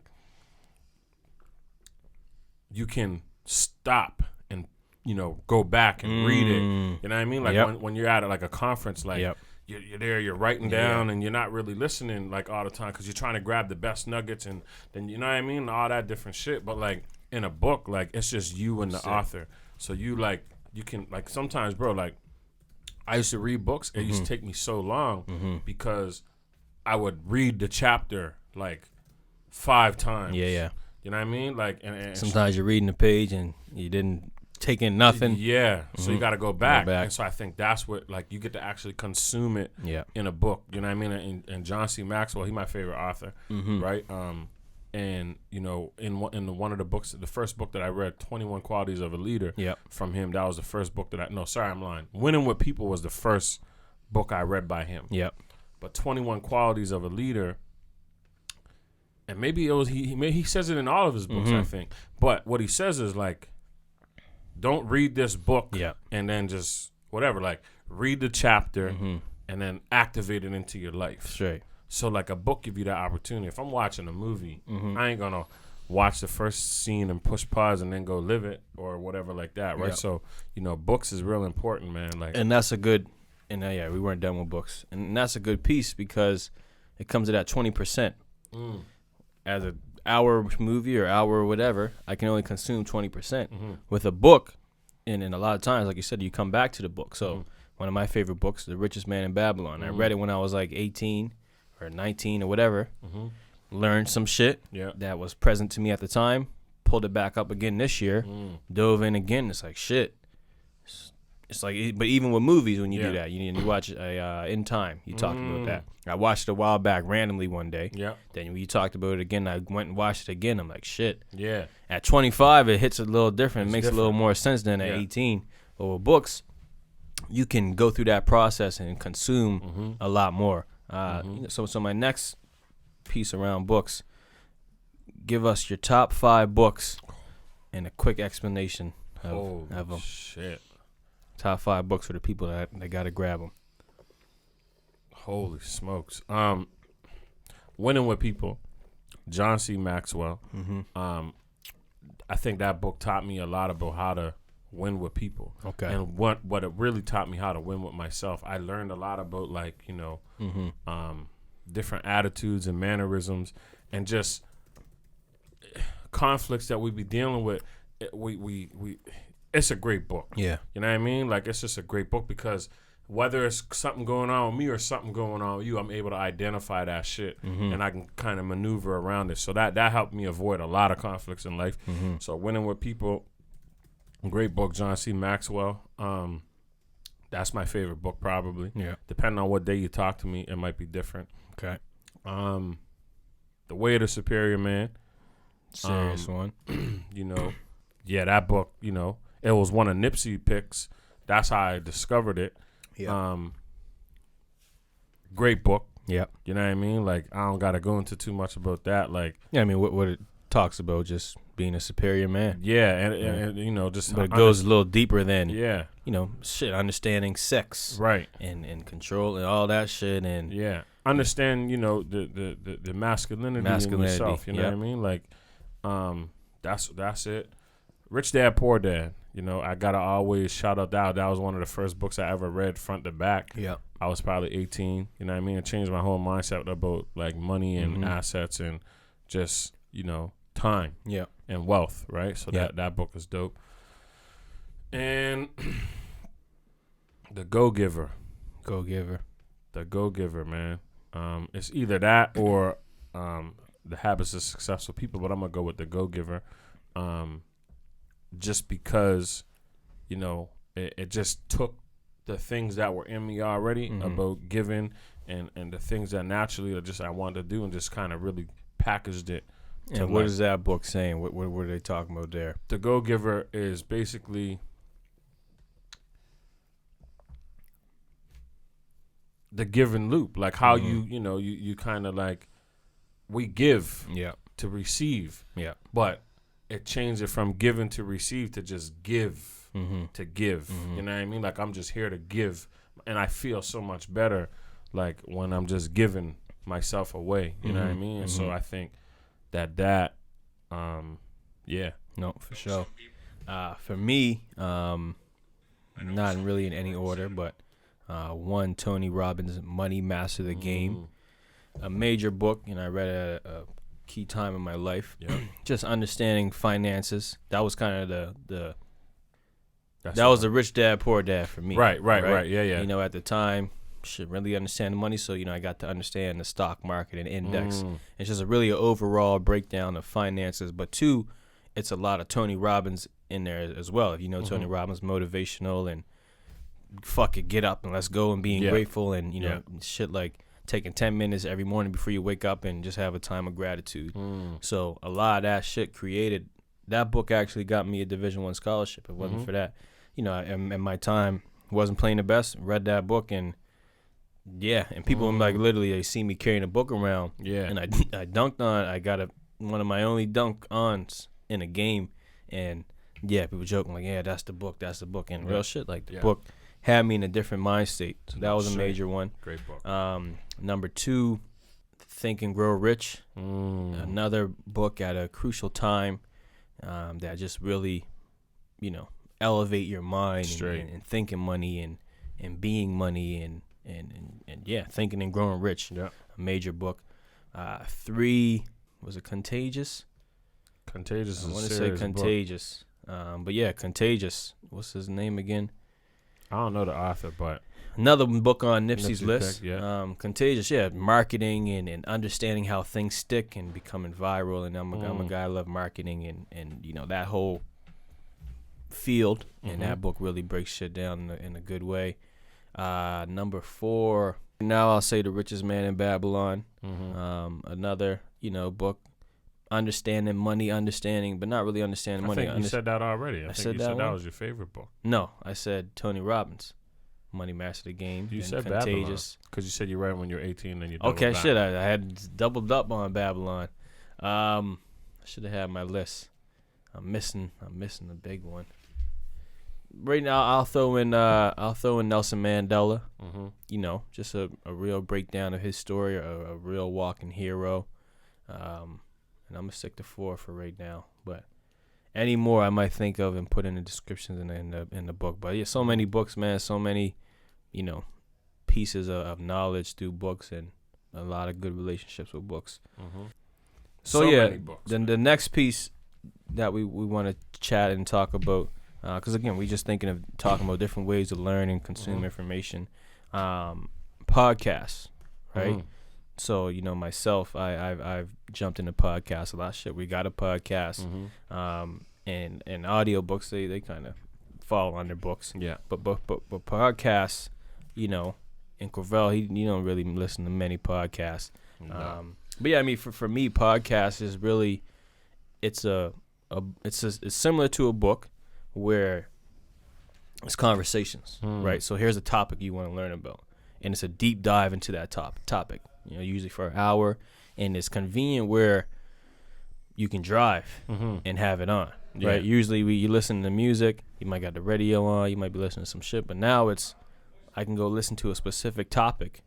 you can stop and go back and read it. You know what I mean? Like when you're at like a conference, like you're there, you're writing down, and you're not really listening like all the time because you're trying to grab the best nuggets, and then you know what I mean, all that different shit. But like in a book, like it's just you and the author. So you can like sometimes, bro, like I used to read books. It used to take me so long because I would read the chapter like 5 times. Yeah. You know what I mean? Like, and sometimes you're reading the page and you didn't take in nothing. Yeah. So you got to go back. And so I think that's what, like, you get to actually consume it in a book. You know what I mean? And John C. Maxwell, he's my favorite author, right? And in one of the books, the first book that I read, 21 Qualities of a Leader, from him, that was the first book that I'm lying. Winning with People was the first book I read by him. Yep. But 21 Qualities of a Leader, and maybe it was he says it in all of his books, I think. But what he says is like, don't read this book and then just whatever. Like, read the chapter and then activate it into your life. Straight. So like a book give you that opportunity. If I'm watching a movie, I ain't gonna watch the first scene and push pause and then go live it or whatever like that, right? Yep. So books is real important, man. Like, and that's a good. And we weren't done with books, and that's a good piece because it comes to that 20%. As an hour movie or hour or whatever, I can only consume 20%. With a book, and a lot of times, like you said, you come back to the book. So one of my favorite books, The Richest Man in Babylon. I read it when I was like 18 or 19 or whatever. Learned some shit that was present to me at the time. Pulled it back up again this year. Dove in again. It's like shit. It's like, but even with movies, when you do that, you watch In Time. You talked about that. I watched it a while back randomly one day. Yeah. Then when you talked about it again, I went and watched it again. I'm like, shit. Yeah. At 25, it hits a little different. It makes a little more sense than at 18. But with books, you can go through that process and consume a lot more. So my next piece around books, give us your top 5 books and a quick explanation of them. Shit. Top 5 books for the people that got to grab them. Holy smokes. Winning with People, John C. Maxwell. I think that book taught me a lot about how to win with people. Okay. And what it really taught me how to win with myself. I learned a lot about different attitudes and mannerisms and just conflicts that we be dealing with. It's a great book. Yeah. You know what I mean? Like, it's just a great book because whether it's something going on with me or something going on with you, I'm able to identify that shit and I can kind of maneuver around it. So that helped me avoid a lot of conflicts in life. So Winning with People, great book, John C. Maxwell. That's my favorite book probably. Yeah. Depending on what day you talk to me, it might be different. Okay. The Way of the Superior Man. Serious one. Yeah, that book, it was one of Nipsey picks. That's how I discovered it. Yeah. Great book. Yeah. You know what I mean? Like, I don't got to go into too much about that. Like, yeah, I mean, what it talks about, just being a superior man. Yeah, and just. But it goes a little deeper than, understanding sex. Right. And control and all that shit. And yeah. Understand, the masculinity in yourself. You know what I mean? Like, that's it. Rich Dad, Poor Dad. I gotta always shout out that. That was one of the first books I ever read front to back. Yeah. I was probably 18. You know what I mean? It changed my whole mindset about like money and assets and just, time. Yeah. And wealth, right? So that book is dope. And The Go-Giver. The Go-Giver, man. It's either that or The Habits of Successful People, but I'm gonna go with The Go-Giver. Just because, it just took the things that were in me already about giving and the things that naturally I wanted to do and just kind of really packaged it. And what is that book saying? What are they talking about there? The Go-Giver is basically the giving loop, like how you kind of like we give to receive, but it changed it from giving to receive to just give to give. You know what I mean? Like I'm just here to give, and I feel so much better like when I'm just giving myself away. You know what I mean? And so I think that no, for sure. For me, not really in any order, but one, Tony Robbins' Money Master the Game, a major book, and I read it at a key time in my life. Just understanding finances. That was kind of the rich dad, poor dad for me. Right. Yeah. You know, at the time, should really understand the money, so I got to understand the stock market and index. It's just a really overall breakdown of finances. But two, it's a lot of Tony Robbins in there as well. If you know Tony Robbins, motivational and fuck it, get up and let's go, and being grateful, and shit like taking 10 minutes every morning before you wake up and just have a time of gratitude. So a lot of that shit created. That book actually got me a Division I scholarship. If it wasn't for that, in my time wasn't playing the best. Read that book and people like literally they see me carrying a book around. And I dunked on. I got one of my only dunk ons in a game, and people joking like, that's the book, and real shit, like the book had me in a different mind state. So that was a major one. Great book. Number 2, Think and Grow Rich, another book at a crucial time that just really elevate your mind and thinking money and being money and Thinking and Growing Rich, a major book. 3, was it Contagious? Contagious. I want to say Contagious. But Contagious. What's his name again? I don't know the author, but another book on Nipsey's list. Pick, Contagious. Marketing and understanding how things stick and becoming viral. And I'm a guy. I love marketing and that whole field. And that book really breaks shit down in a good way. Number 4. Now I'll say The Richest Man in Babylon. Another book. Understanding money, but not really understanding money. I think you said that already. I think said you that said that was your favorite book. No, I said Tony Robbins, Money Master the Game. You said Contagious because you said you read it when you were 18 and you. Okay, shit. I had doubled up on Babylon. I should have had my list. I'm missing the big one. Right now, I'll throw in Nelson Mandela. Just a real breakdown of his story, a real walking hero. And I'm gonna stick to 4 for right now. But any more I might think of and put in the descriptions in the book. But so many books, man. So many, pieces of knowledge through books and a lot of good relationships with books. So many books, then the next piece that we want to chat and talk about, because again we just thinking of talking about different ways to learn and consume information. Podcasts, right? So myself, I've jumped into podcasts a lot. Shit, we got a podcast, and audiobooks they kind of fall under books. But podcasts, and Corvell, he don't really listen to many podcasts. No. But for me, podcasts is really it's similar to a book where it's conversations, right? So here's a topic you want to learn about, and it's a deep dive into that topic. Usually for an hour, and it's convenient where you can drive and have it on, right? Usually you listen to music, you might got the radio on, you might be listening to some shit, but now I can go listen to a specific topic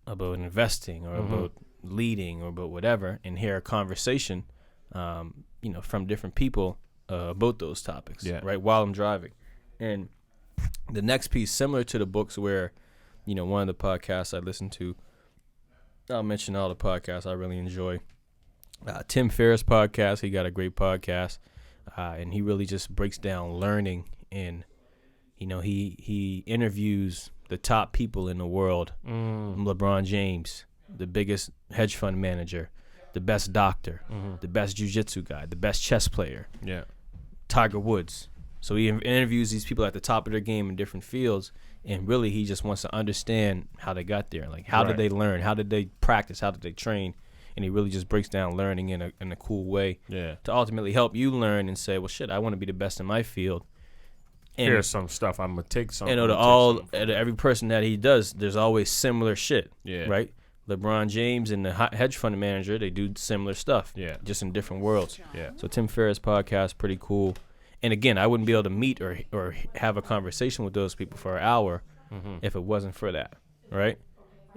about investing or about leading or about whatever, and hear a conversation, from different people about those topics, right? While I'm driving. And the next piece, similar to the books where, one of the podcasts I listen to, I'll mention all the podcasts I really enjoy. Tim Ferris Podcast, he got a great podcast, and he really just breaks down learning, and he interviews the top people in the world. LeBron James, the biggest hedge fund manager, the best doctor, the best jiu-jitsu guy, the best chess player, Tiger Woods. So he interviews these people at the top of their game in different fields, and really he just wants to understand how they got there. Like, how did they learn? How did they practice? How did they train? And he really just breaks down learning in a cool way to ultimately help you learn and say, well, shit, I want to be the best in my field. hear some stuff. I'm gonna take something. And every person that he does, there's always similar shit. Yeah. Right. LeBron James and the hedge fund manager, they do similar stuff. Yeah. Just in different worlds. Yeah. So Tim Ferris Podcast, pretty cool. And again, I wouldn't be able to meet or have a conversation with those people for an hour if it wasn't for that. Right.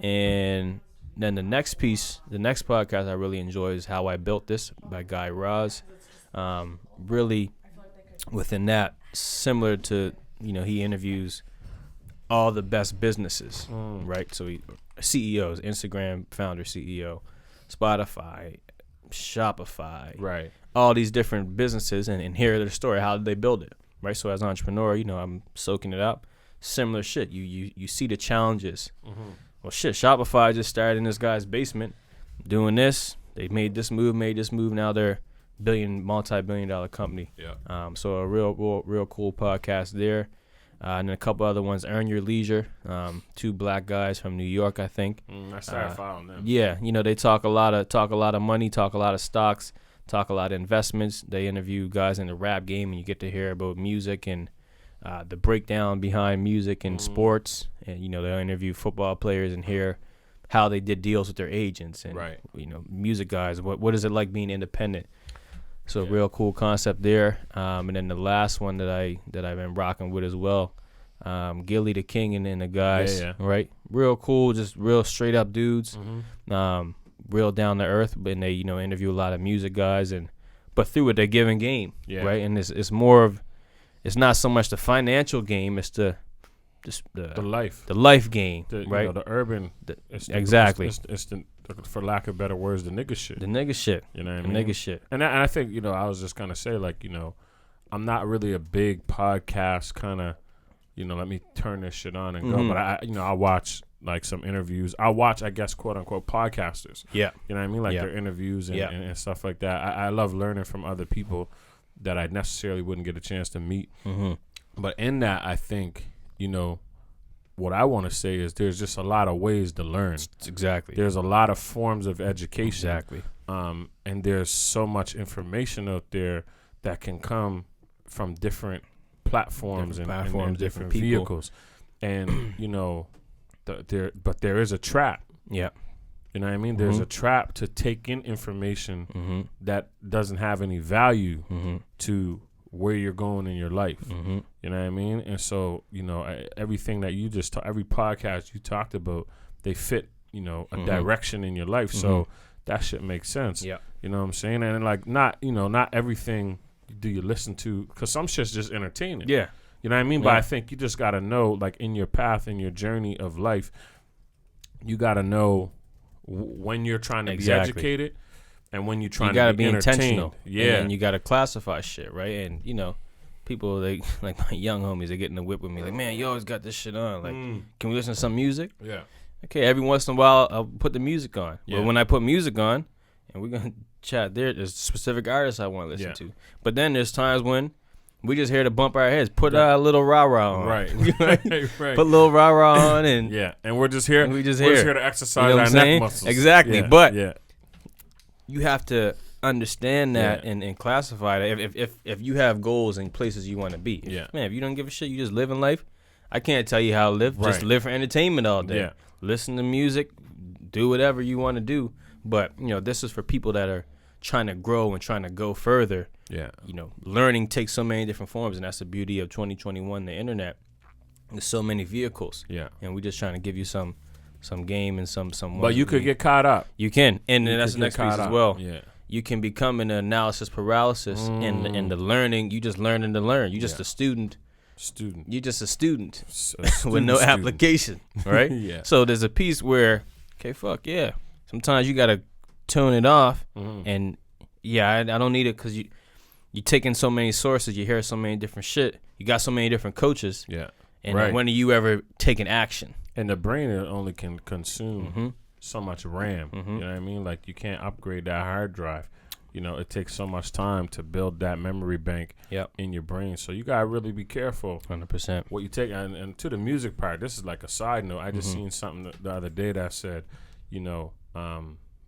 And then the next podcast I really enjoy is How I Built This by Guy Raz. Really within that, similar to, he interviews all the best businesses, right? So CEOs, Instagram founder, CEO, Spotify, Shopify, right? All these different businesses and hear their story. How did they build it, right? So as an entrepreneur, I'm soaking it up. Similar shit. You see the challenges. Well, shit, Shopify just started in this guy's basement doing this. They made this move. Now they're multi-billion-dollar company. Yeah. So a real cool podcast there. And then a couple other ones. Earn Your Leisure. 2 black guys from New York, I think. I started following them. Yeah, they talk a lot of money, talk a lot of stocks, talk a lot of investments. They interview guys in the rap game, and you get to hear about music and the breakdown behind music and sports. And they'll interview football players and hear how they did deals with their agents and music guys. What is it like being independent? So real cool concept there. And then the last one that I've been rocking with as well, Gillie the King and then the guys, right? Real cool, just real straight up dudes, real down to earth. And they interview a lot of music guys but through it they giving game, right? And it's more of, it's not so much the financial game, it's the life game, right? The urban, exactly. It's the, for lack of better words, the nigga shit. The nigga shit. You know what I mean? Nigga shit. And I think, I was just gonna say, like, I'm not really a big podcast kind of, let me turn this shit on and go. But I watch like some interviews. I watch, I guess, quote unquote podcasters. Yeah. You know what I mean? Like their interviews and stuff like that. I love learning from other people that I necessarily wouldn't get a chance to meet. But in that, I think, what I want to say is there's just a lot of ways to learn. Exactly. There's a lot of forms of education. Exactly. And there's so much information out there that can come from different platforms and different vehicles. And, there is a trap. Yeah. You know what I mean? There's a trap to take in information that doesn't have any value to where you're going in your life. You know what I mean? And so, everything that you just every podcast you talked about, they fit, a direction in your life. So that shit makes sense. Yeah. You know what I'm saying? And like, not everything do you listen to, because some shit's just entertaining. Yeah. You know what I mean? But I think you just got to know, like, in your path, in your journey of life, you got to know when you're trying to be educated and when you're trying to be intentional. Yeah. And you got to classify shit, right? And, people, they like my young homies, they get in the whip with me like, man, you always got this shit on. Like, can we listen to some music? Yeah. Okay, every once in a while, I'll put the music on. Yeah. But when I put music on, and we're going to chat there's specific artists I want to listen to. But then there's times when we just here to bump our heads. Put a little rah-rah on. Right. Put a little rah-rah on. And and we're just here. We're just here to exercise our neck muscles. Exactly. Yeah. But you have to understand that and classify that. If you have goals and places you want to be. Man, if you don't give a shit, you just live in life. I can't tell you how to live. Just live for entertainment all day. Yeah. Listen to music. Do whatever you want to do. But, this is for people that are trying to grow and trying to go further. Yeah. Learning takes so many different forms, and that's the beauty of 2021, the internet. There's so many vehicles. Yeah. And we're just trying to give you some game and some But you could get caught up. You can. And that's the next piece as well. Yeah. You can become an analysis paralysis in the learning. You just learning to learn. You're just a student. You're just a student with no application, right? Yeah. So there's a piece where, okay, fuck yeah. Sometimes you got to tune it off, and I don't need it because you take in so many sources, you hear so many different shit, you got so many different coaches, and when are you ever taking action? And the brain only can consume so much RAM. You know what I mean? Like, you can't upgrade that hard drive. It takes so much time to build that memory bank in your brain. So you gotta really be careful. 100%. What you take, and to the music part, this is like a side note. I just seen something the other day that said,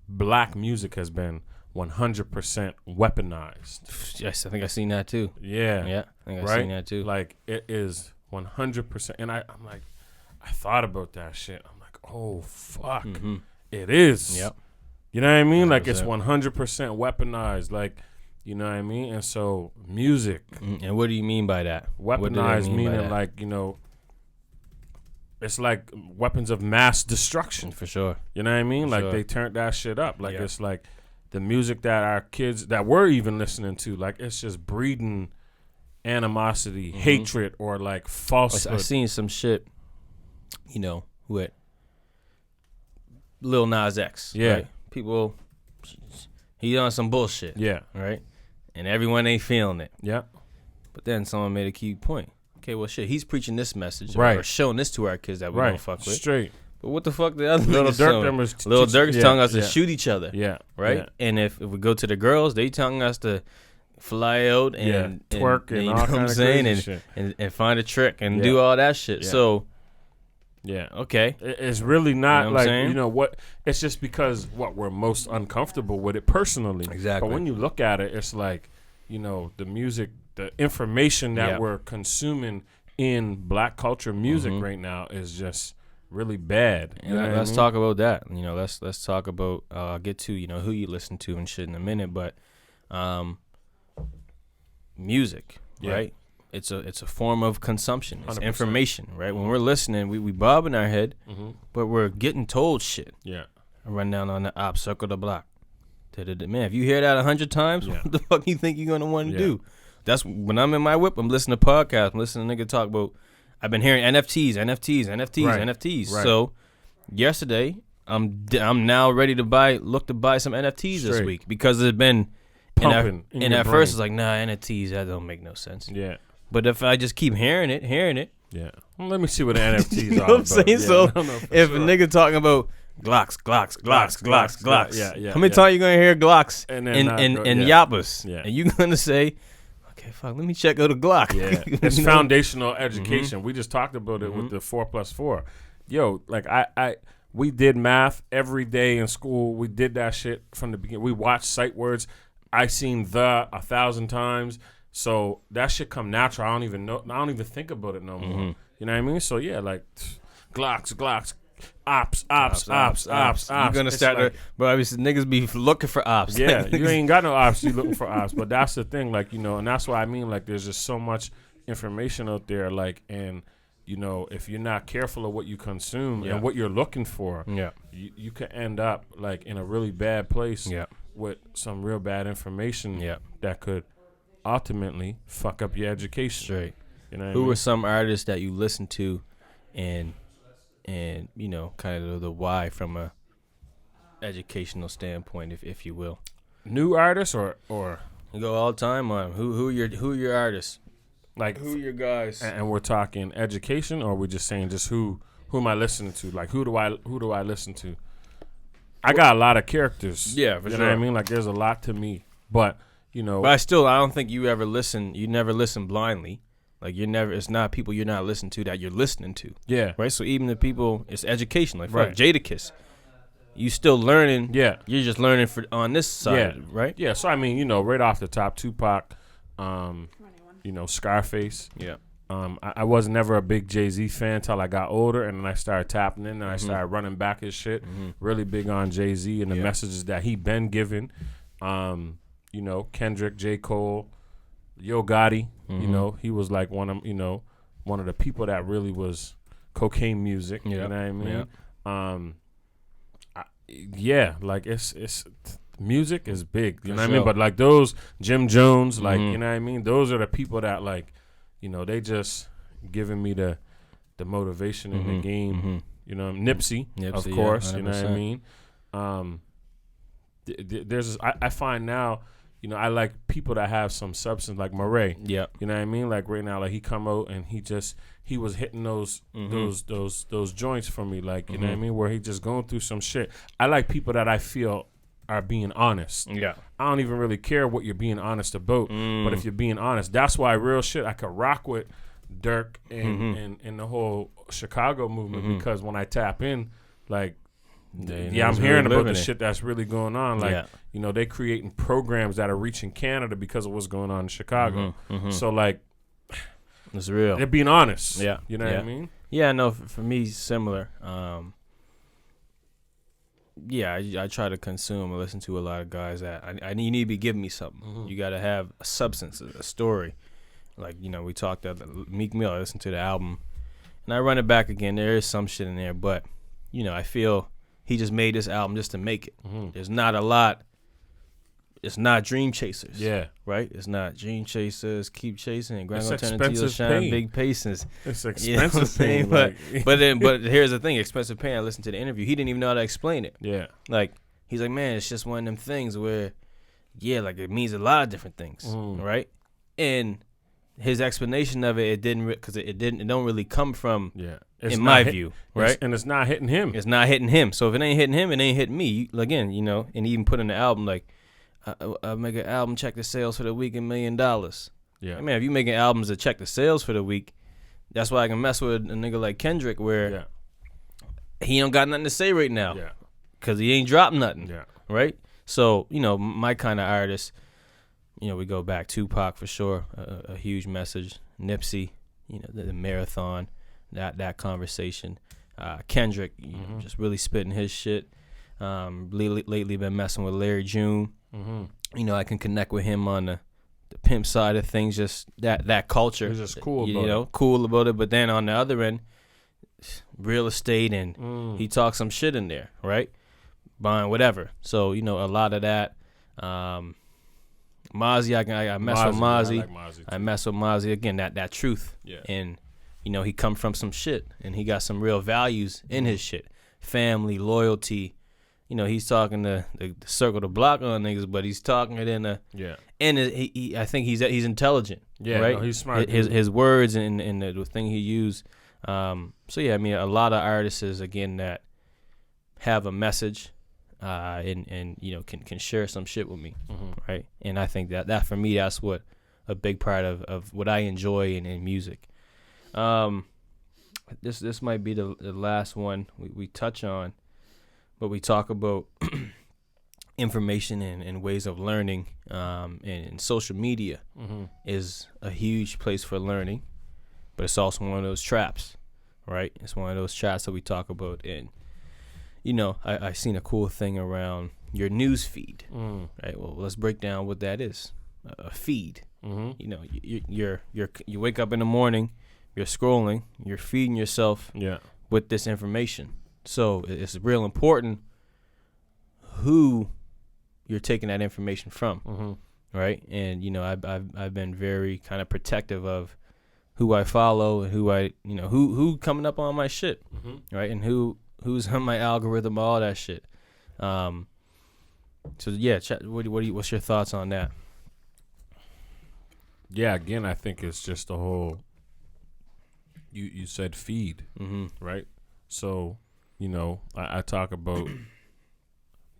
black music has been 100% weaponized. Yes, I think I seen that too. Yeah, I think I seen that too. Like it is 100%. And I'm like, I thought about that shit. I'm like, oh fuck, it is. Yep. You know what I mean? 100%. Like it's 100% weaponized. Like, you know what I mean? And so music. And what do you mean by that? Weaponized meaning like, you know, it's like weapons of mass destruction. For sure. You know what I mean? Like they turned that shit up. Like it's like the music that our kids that we're even listening to, like it's just breeding animosity, hatred, or like falsehood. I seen some shit, you know, with Lil Nas X. Yeah. Right? People, he on some bullshit. Yeah. Right? And everyone ain't feeling it. Yeah. But then someone made a key point. Okay, well, shit, he's preaching this message. Right. Or showing this to our kids that we don't fuck with. Straight. But what the fuck the other Little niggas Dirk doing? was Lil Durk's telling us to yeah. shoot each other. Yeah. Right? Yeah. And if we go to the girls, they telling us to fly out and twerk and you all know what I'm kind of saying? crazy shit. And find a trick and do all that shit. Yeah. So, yeah. okay. It's really not you know what I'm like, saying? you know what, it's just because we're most uncomfortable with it personally. Exactly. But when you look at it, it's like, you know, the music, the information that Yeah. we're consuming in black culture music right now is just really bad. You know what Let's I mean? talk about that. You know, let's talk about get to, you know, who you listen to and shit in a minute, but music, right? It's a form of consumption. It's 100%. information, right? When we're listening, we bob in our head, but we're getting told shit. Yeah. I run down on the op, circle the block. Man, if you hear that 100 times, what the fuck you think you're gonna want to do? That's when I'm in my whip. I'm listening to podcasts. I'm listening to nigga talk about. I've been hearing NFTs. Right. So yesterday, I'm now ready to buy some NFTs this week because it's been Pumping in and your at brain. first it's like, nah, NFTs, that don't make no sense. Yeah. But if I just keep hearing it, Yeah. Well, let me see what the NFTs you are. know what I'm saying? Yeah, So no, for if sure. a nigga talking about Glocks, Yeah. how many times you gonna hear Glocks And then and yeah. Yappas? Yeah. And you gonna say, okay, fuck, let me check out a Glock. Yeah, it's You know? foundational education. We just talked about it with the 4+4. Yo, like we did math every day in school. We did that shit from the beginning. We watched sight words. I seen 1,000 times. So that shit come natural. I don't even know. I don't even think about it no more. You know what I mean? So yeah, like Glocks, ops. You're gonna It's start like, but obviously niggas be looking for ops. yeah, you ain't got no ops. You looking for ops, but that's the thing, like, you know, and that's why I mean, like, there's just so much information out there, like, and you know, if you're not careful of what you consume and what you're looking for, you could end up like in a really bad place with some real bad information that could ultimately fuck up your education. Straight. You know, Who were some artists that you listened to, and you know, kind of the why from a educational standpoint, if you will. New artists or You go all the time on who are your artists, like who are your guys, and we're talking education, or we're just saying just who am I listening to? Like who do I listen to? I got a lot of characters. Yeah, for you sure. know what I mean? Like there's a lot to me, but you know, but I don't think you ever listen. You never listen blindly. Like it's not people you're not listening to that you're listening to. Yeah. Right. So even the people, it's education. Like Right. Jadakiss, you still learning. Yeah. You're just learning on this side. Right. Yeah. So I mean, you know, right off the top, Tupac, you know, Scarface. Yeah. I was never a big Jay-Z fan till I got older, and then I started tapping in, and I started running back his shit. Really big on Jay-Z and the messages that he been giving. You know, Kendrick, J. Cole, Yo Gotti. You know, he was like one of the people that really was cocaine music. You know what I mean? Like it's music is big. You know what I mean? But like those Jim Jones, like you know what I mean? Those are the people that like, you know, they just giving me the motivation in the game. You know, Nipsey, of course. You know what I mean? I find now, you know, I like people that have some substance, like Murray. Yeah. You know what I mean? Like right now, like he come out and he was hitting those joints for me, like, you know what I mean? Where he just going through some shit. I like people that I feel are being honest. Yeah. I don't even really care what you're being honest about, but if you're being honest, that's why real shit, I could rock with Dirk and the whole Chicago movement, because when I tap in, like, I'm hearing about the shit that's really going on. Like, they creating programs that are reaching Canada because of what's going on in Chicago. So, like, it's real. They're being honest. Yeah. You know what I mean? Yeah, no, for me, similar. I try to consume and listen to a lot of guys that you need to be giving me something. You got to have a substance, a story. Like, we talked about Meek Mill. I listened to the album, and I run it back again. There is some shit in there, but, I feel he just made this album just to make it. There's not a lot. It's not Dream Chasers. Yeah. Right? It's not Dream Chasers, Keep Chasing, and Grand Gonna Turn Into Your Shine, Big Patience. It's expensive pain. But here's the thing, expensive pain. I listened to the interview. He didn't even know how to explain it. Yeah. Like, he's like, man, it's just one of them things where, like, it means a lot of different things. Right? And his explanation of it don't really come from, in my view, right? And it's not hitting him. It's not hitting him. So if it ain't hitting him, it ain't hitting me. Again, and even put in the album, like, I make an album, check the sales for the week, $1 million. Yeah. Man, if you making albums that check the sales for the week, that's why I can mess with a nigga like Kendrick where he don't got nothing to say right now. Yeah. Because he ain't dropped nothing. Yeah. Right? So, my kind of artist, we go back Tupac for sure, a huge message. Nipsey, the marathon, that conversation. Kendrick, just really spitting his shit. Lately been messing with Larry June. I can connect with him on the pimp side of things, just that culture. He's just cool about it. Cool about it. But then on the other end, real estate, and he talks some shit in there, right? Buying whatever. So, a lot of that. Mozzie, I mess with Mozzie. I mess with Mozzie. Again, that truth. Yeah. And, he come from some shit, and he got some real values in his shit. Family, loyalty. He's talking to the circle the block on niggas, but he's talking it in a and I think he's intelligent. Yeah, right. No, he's smart. His words and the thing he used. A lot of artists again that have a message, and can share some shit with me, right? And I think that for me, that's what a big part of what I enjoy in music. This might be the last one we touch on. But we talk about information and ways of learning, and social media is a huge place for learning, but it's also one of those traps, right? It's one of those traps that we talk about. And, I seen a cool thing around your news feed, right? Well, let's break down what that is. A feed. You wake up in the morning, you're scrolling, you're feeding yourself with this information. So it's real important who you're taking that information from, right? And I've been very kind of protective of who I follow and who I who coming up on my shit, right? And who's on my algorithm, all that shit. What's your thoughts on that? Yeah, again, I think it's just the whole. You said feed, right? So. I talk about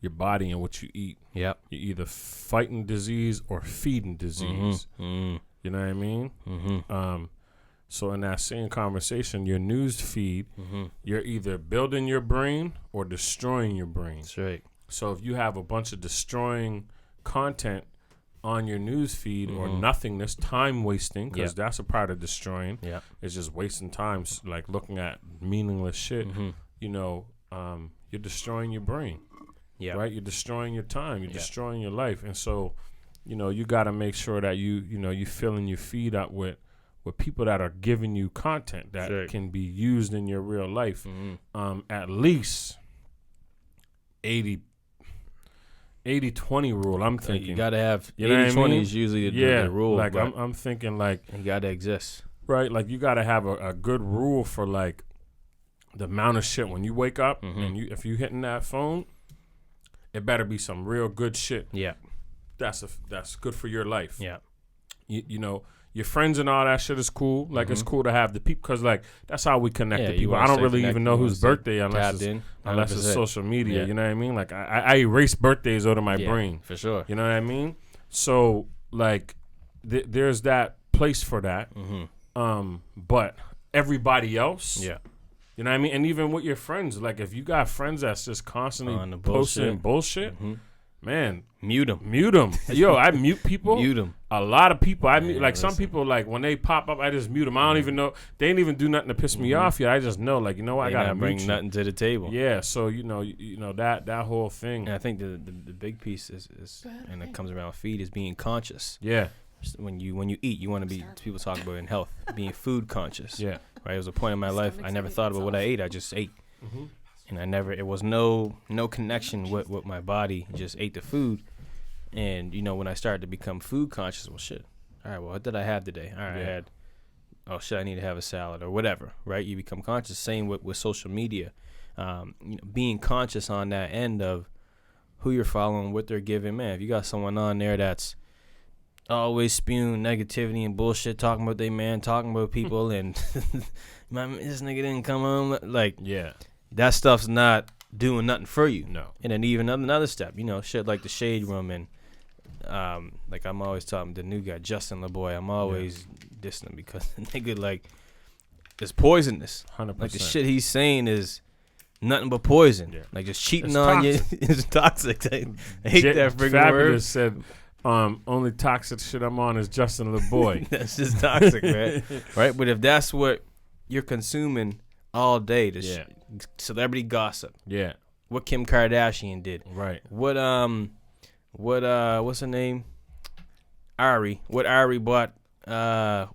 your body and what you eat. Yep. You're either fighting disease or feeding disease. You know what I mean? So in that same conversation, your news feed, you're either building your brain or destroying your brain. That's right. So if you have a bunch of destroying content on your news feed or nothingness, time wasting, because that's a part of destroying. Yeah. It's just wasting time, like looking at meaningless shit. You're destroying your brain. Yeah. Right? You're destroying your time. You're destroying your life. And so, you got to make sure that you filling your feed up with people that are giving you content that can be used in your real life. At least 80-20 rule, I'm thinking. You got to have 80-20 is usually the rule. Like I'm thinking like. You got to exist. Right? Like you got to have a good rule for like the amount of shit when you wake up and if you hitting that phone, it better be some real good shit. Yeah. That's good for your life. Yeah. Your friends and all that shit is cool. Like it's cool to have the people because like that's how we connect to people. I don't really even know whose birthday unless it's social media. Yeah. You know what I mean? Like I erase birthdays out of my brain. For sure. You know what I mean? So like there's that place for that. But everybody else You know what I mean? And even with your friends, like if you got friends that's just constantly On the posting bullshit, man, Mute them. mute them. Yo, I mute people. Mute them. A lot of people. I mute, Man, like some listen. people, like when they pop up, I just mute them. I don't even know. They ain't even do nothing to piss me off yet. I just know, like, you know what? I They gotta not bring mute you. nothing to the table. Yeah, so you know that whole thing. And I think the big piece is and it comes around feed is being conscious. Yeah, When you eat, you want to be. People talk about in health, being food conscious. yeah. Right. It was a point in my life I never thought about what I ate. I just ate, and I never. It was no connection with my body. Just ate the food, and when I started to become food conscious, well, shit. All right. Well, what did I have today? All right. I had. Oh shit! I need to have a salad or whatever. Right. You become conscious. Same with social media. Being conscious on that end of who you're following, what they're giving. Man, if you got someone on there that's always spewing negativity and bullshit, talking about talking about people, and this nigga didn't come home. Like, Yeah. that stuff's not doing nothing for you. No. And then even another step, shit like the Shade Room and like I'm always talking the new guy Justin LeBoy. I'm always dissing him because the nigga like is poisonous. 100%. Like the shit he's saying is nothing but poison. Yeah. Like just cheating It's on toxic. you is toxic. I hate that freaking Fabulous word. said, only toxic shit I'm on is Justin LeBoy. That's just toxic, man. Right? But if that's what you're consuming all day, the celebrity gossip, Yeah. what Kim Kardashian did, Right. what's her name? Ari. What Ari bought Moneybag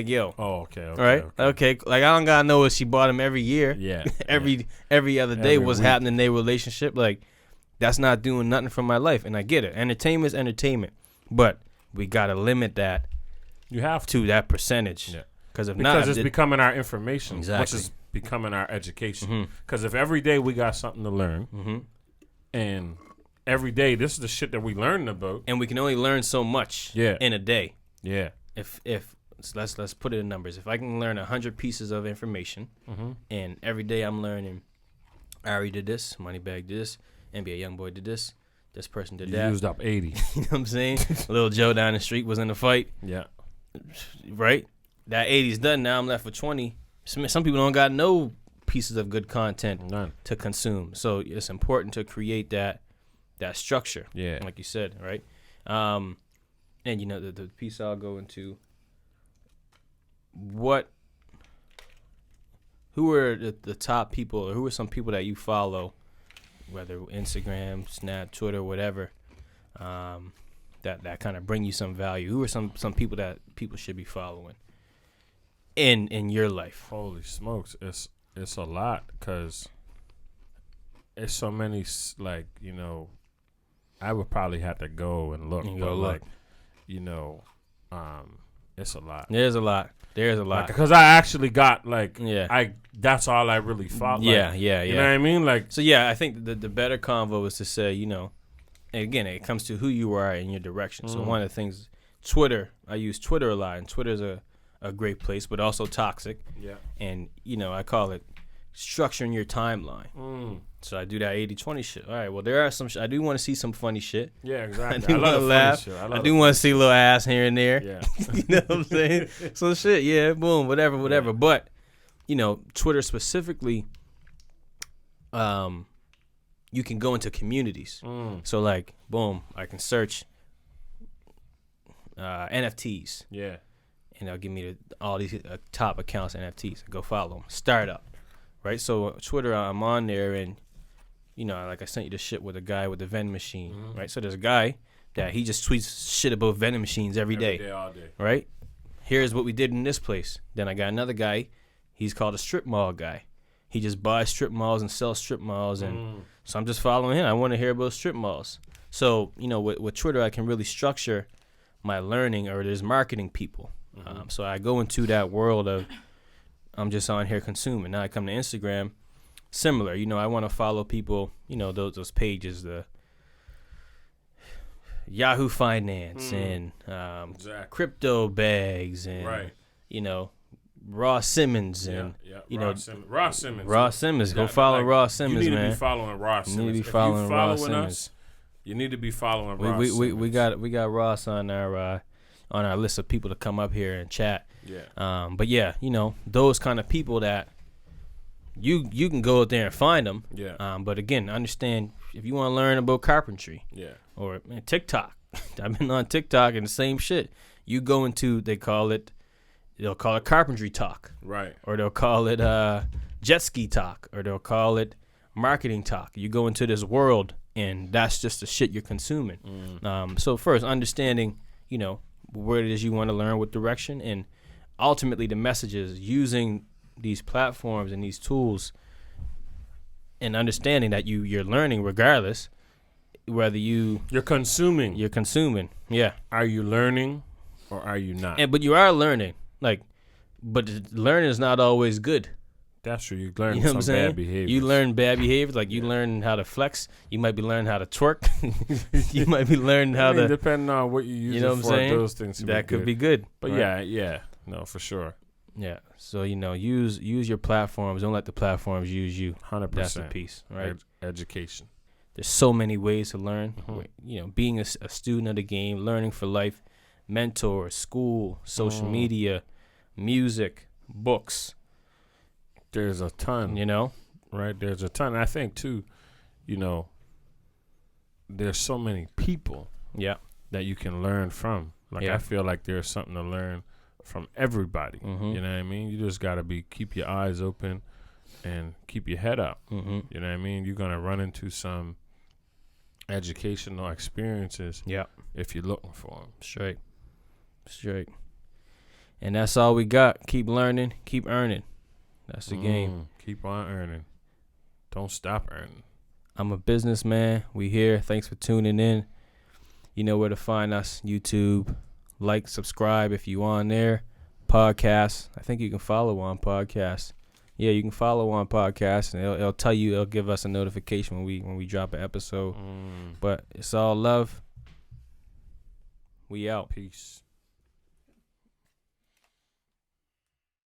Yo. Oh, okay. Right? Okay. Like I don't gotta know if she bought him every year. Yeah. Every other day Every what's week. happening in their relationship. Like that's not doing nothing for my life. And I get it. Entertainment is entertainment. But we gotta limit that You have to. to that percentage. Yeah. Because if not, Because it's becoming our information, which Exactly. is becoming our education. Mhm. Because if every day we got something to learn, Mhm. and every day this is the shit that we learning about. and we can only learn so much Yeah. in a day. Yeah. If so let's put it in numbers. If I can learn 100 pieces of information, and every day I'm learning, Ari did this, Moneybag did this, NBA YoungBoy did this person did You that. used up 80. You know what I'm saying? Little Joe down the street was in the fight, Yeah. right? That 80's done. Now I'm left with 20. Some people don't got no pieces of good content None. to consume. So it's important to create that structure. Yeah. Like you said, right? And the piece I'll go into who are the top people, or who are some people that you follow, whether Instagram, Snap, Twitter, whatever, that kind of bring you some value? Who are some people that people should be following in your life? Holy smokes. It's a lot because it's so many, I would probably have to go and look. You go but look. It's a lot. There's a lot. Because I actually got Yeah. that's all I really follow. Yeah. You know what I mean? Like, So yeah, I think the better convo is to say, and again, it comes to who you are and your direction. So one of the things, Twitter, I use Twitter a lot, and Twitter's a great place, but also toxic. yeah. And I call it structuring your timeline. So I do that 80-20 shit. All right, well there are some. I do want to see some funny shit. Yeah, I exactly. do I want to love laugh. the funny shit. I do want to see a little ass here and there. Yeah. You know what I'm saying? So shit, yeah, boom, whatever. Yeah. But Twitter specifically, you can go into communities. So like, boom, I can search NFTs, Yeah. and they'll give me all these top accounts NFTs. Go follow them. Startup, right? So Twitter, I'm on there, and like I sent you the shit with a guy with the vending machine, right? So there's a guy that he just tweets shit about vending machines every day, all day. right? Here's what we did in this place. Then I got another guy. He's called a strip mall guy. He just buys strip malls and sells strip malls, and so I'm just following him. I want to hear about strip malls. So with Twitter, I can really structure my learning, or there's marketing people. So I go into that world of I'm just on here consuming. Now I come to Instagram, similar. I want to follow people. Those pages, the Yahoo Finance and Exactly. crypto bags and Right. Ross Simmons and Ross Simmons. Ross Simmons. Go Yeah, follow like, Ross Simmons, You need man. to be following Ross You Simmons. need to be If following you Ross following Simmons. us, you need to be following Ross We Simmons. got Ross on our on our list of people to come up here and chat. Yeah. But yeah, those kind of people that you can go out there and find them. Yeah. But again, understand if you want to learn about carpentry. Yeah. Or TikTok. I've been on TikTok and the same shit. You go into, they'll call it carpentry talk. Right. Or they'll call it jet ski talk. Or they'll call it marketing talk. You go into this world and that's just the shit you're consuming. So first, understanding, where it is you want to learn, what direction, and ultimately the messages, using these platforms and these tools and understanding that you're learning regardless, whether you're consuming. Yeah. Are you learning or are you not? But you are learning. But learning is not always good. That's true. You learn some bad behaviors. You learn bad behaviors. You learn how to flex. You might be learning how to twerk. You might be learning how to. Depending on what you use it for, those things that could be good. But right? yeah. No, for sure. Yeah. So, use your platforms. Don't let the platforms use you. 100%. That's the piece, right? Education. There's so many ways to learn. Being a student of the game, learning for life, mentors, school, social media, music, books. There's a ton. Right? There's a ton. I think, too, there's so many people that you can learn from. I feel like there's something to learn from everybody. You know what I mean? You just got to keep your eyes open and keep your head up. You know what I mean? You're going to run into some educational experiences if you're looking for them. Straight. And that's all we got. Keep learning, keep earning. That's the game. Keep on earning. Don't stop earning. I'm a businessman. We here. Thanks for tuning in. You know where to find us. YouTube. Like, subscribe if you on there. Podcast. I think you can follow on podcast. Yeah, you can follow on podcast, and it'll tell you. It'll give us a notification when we drop an episode. But it's all love. We out. Peace.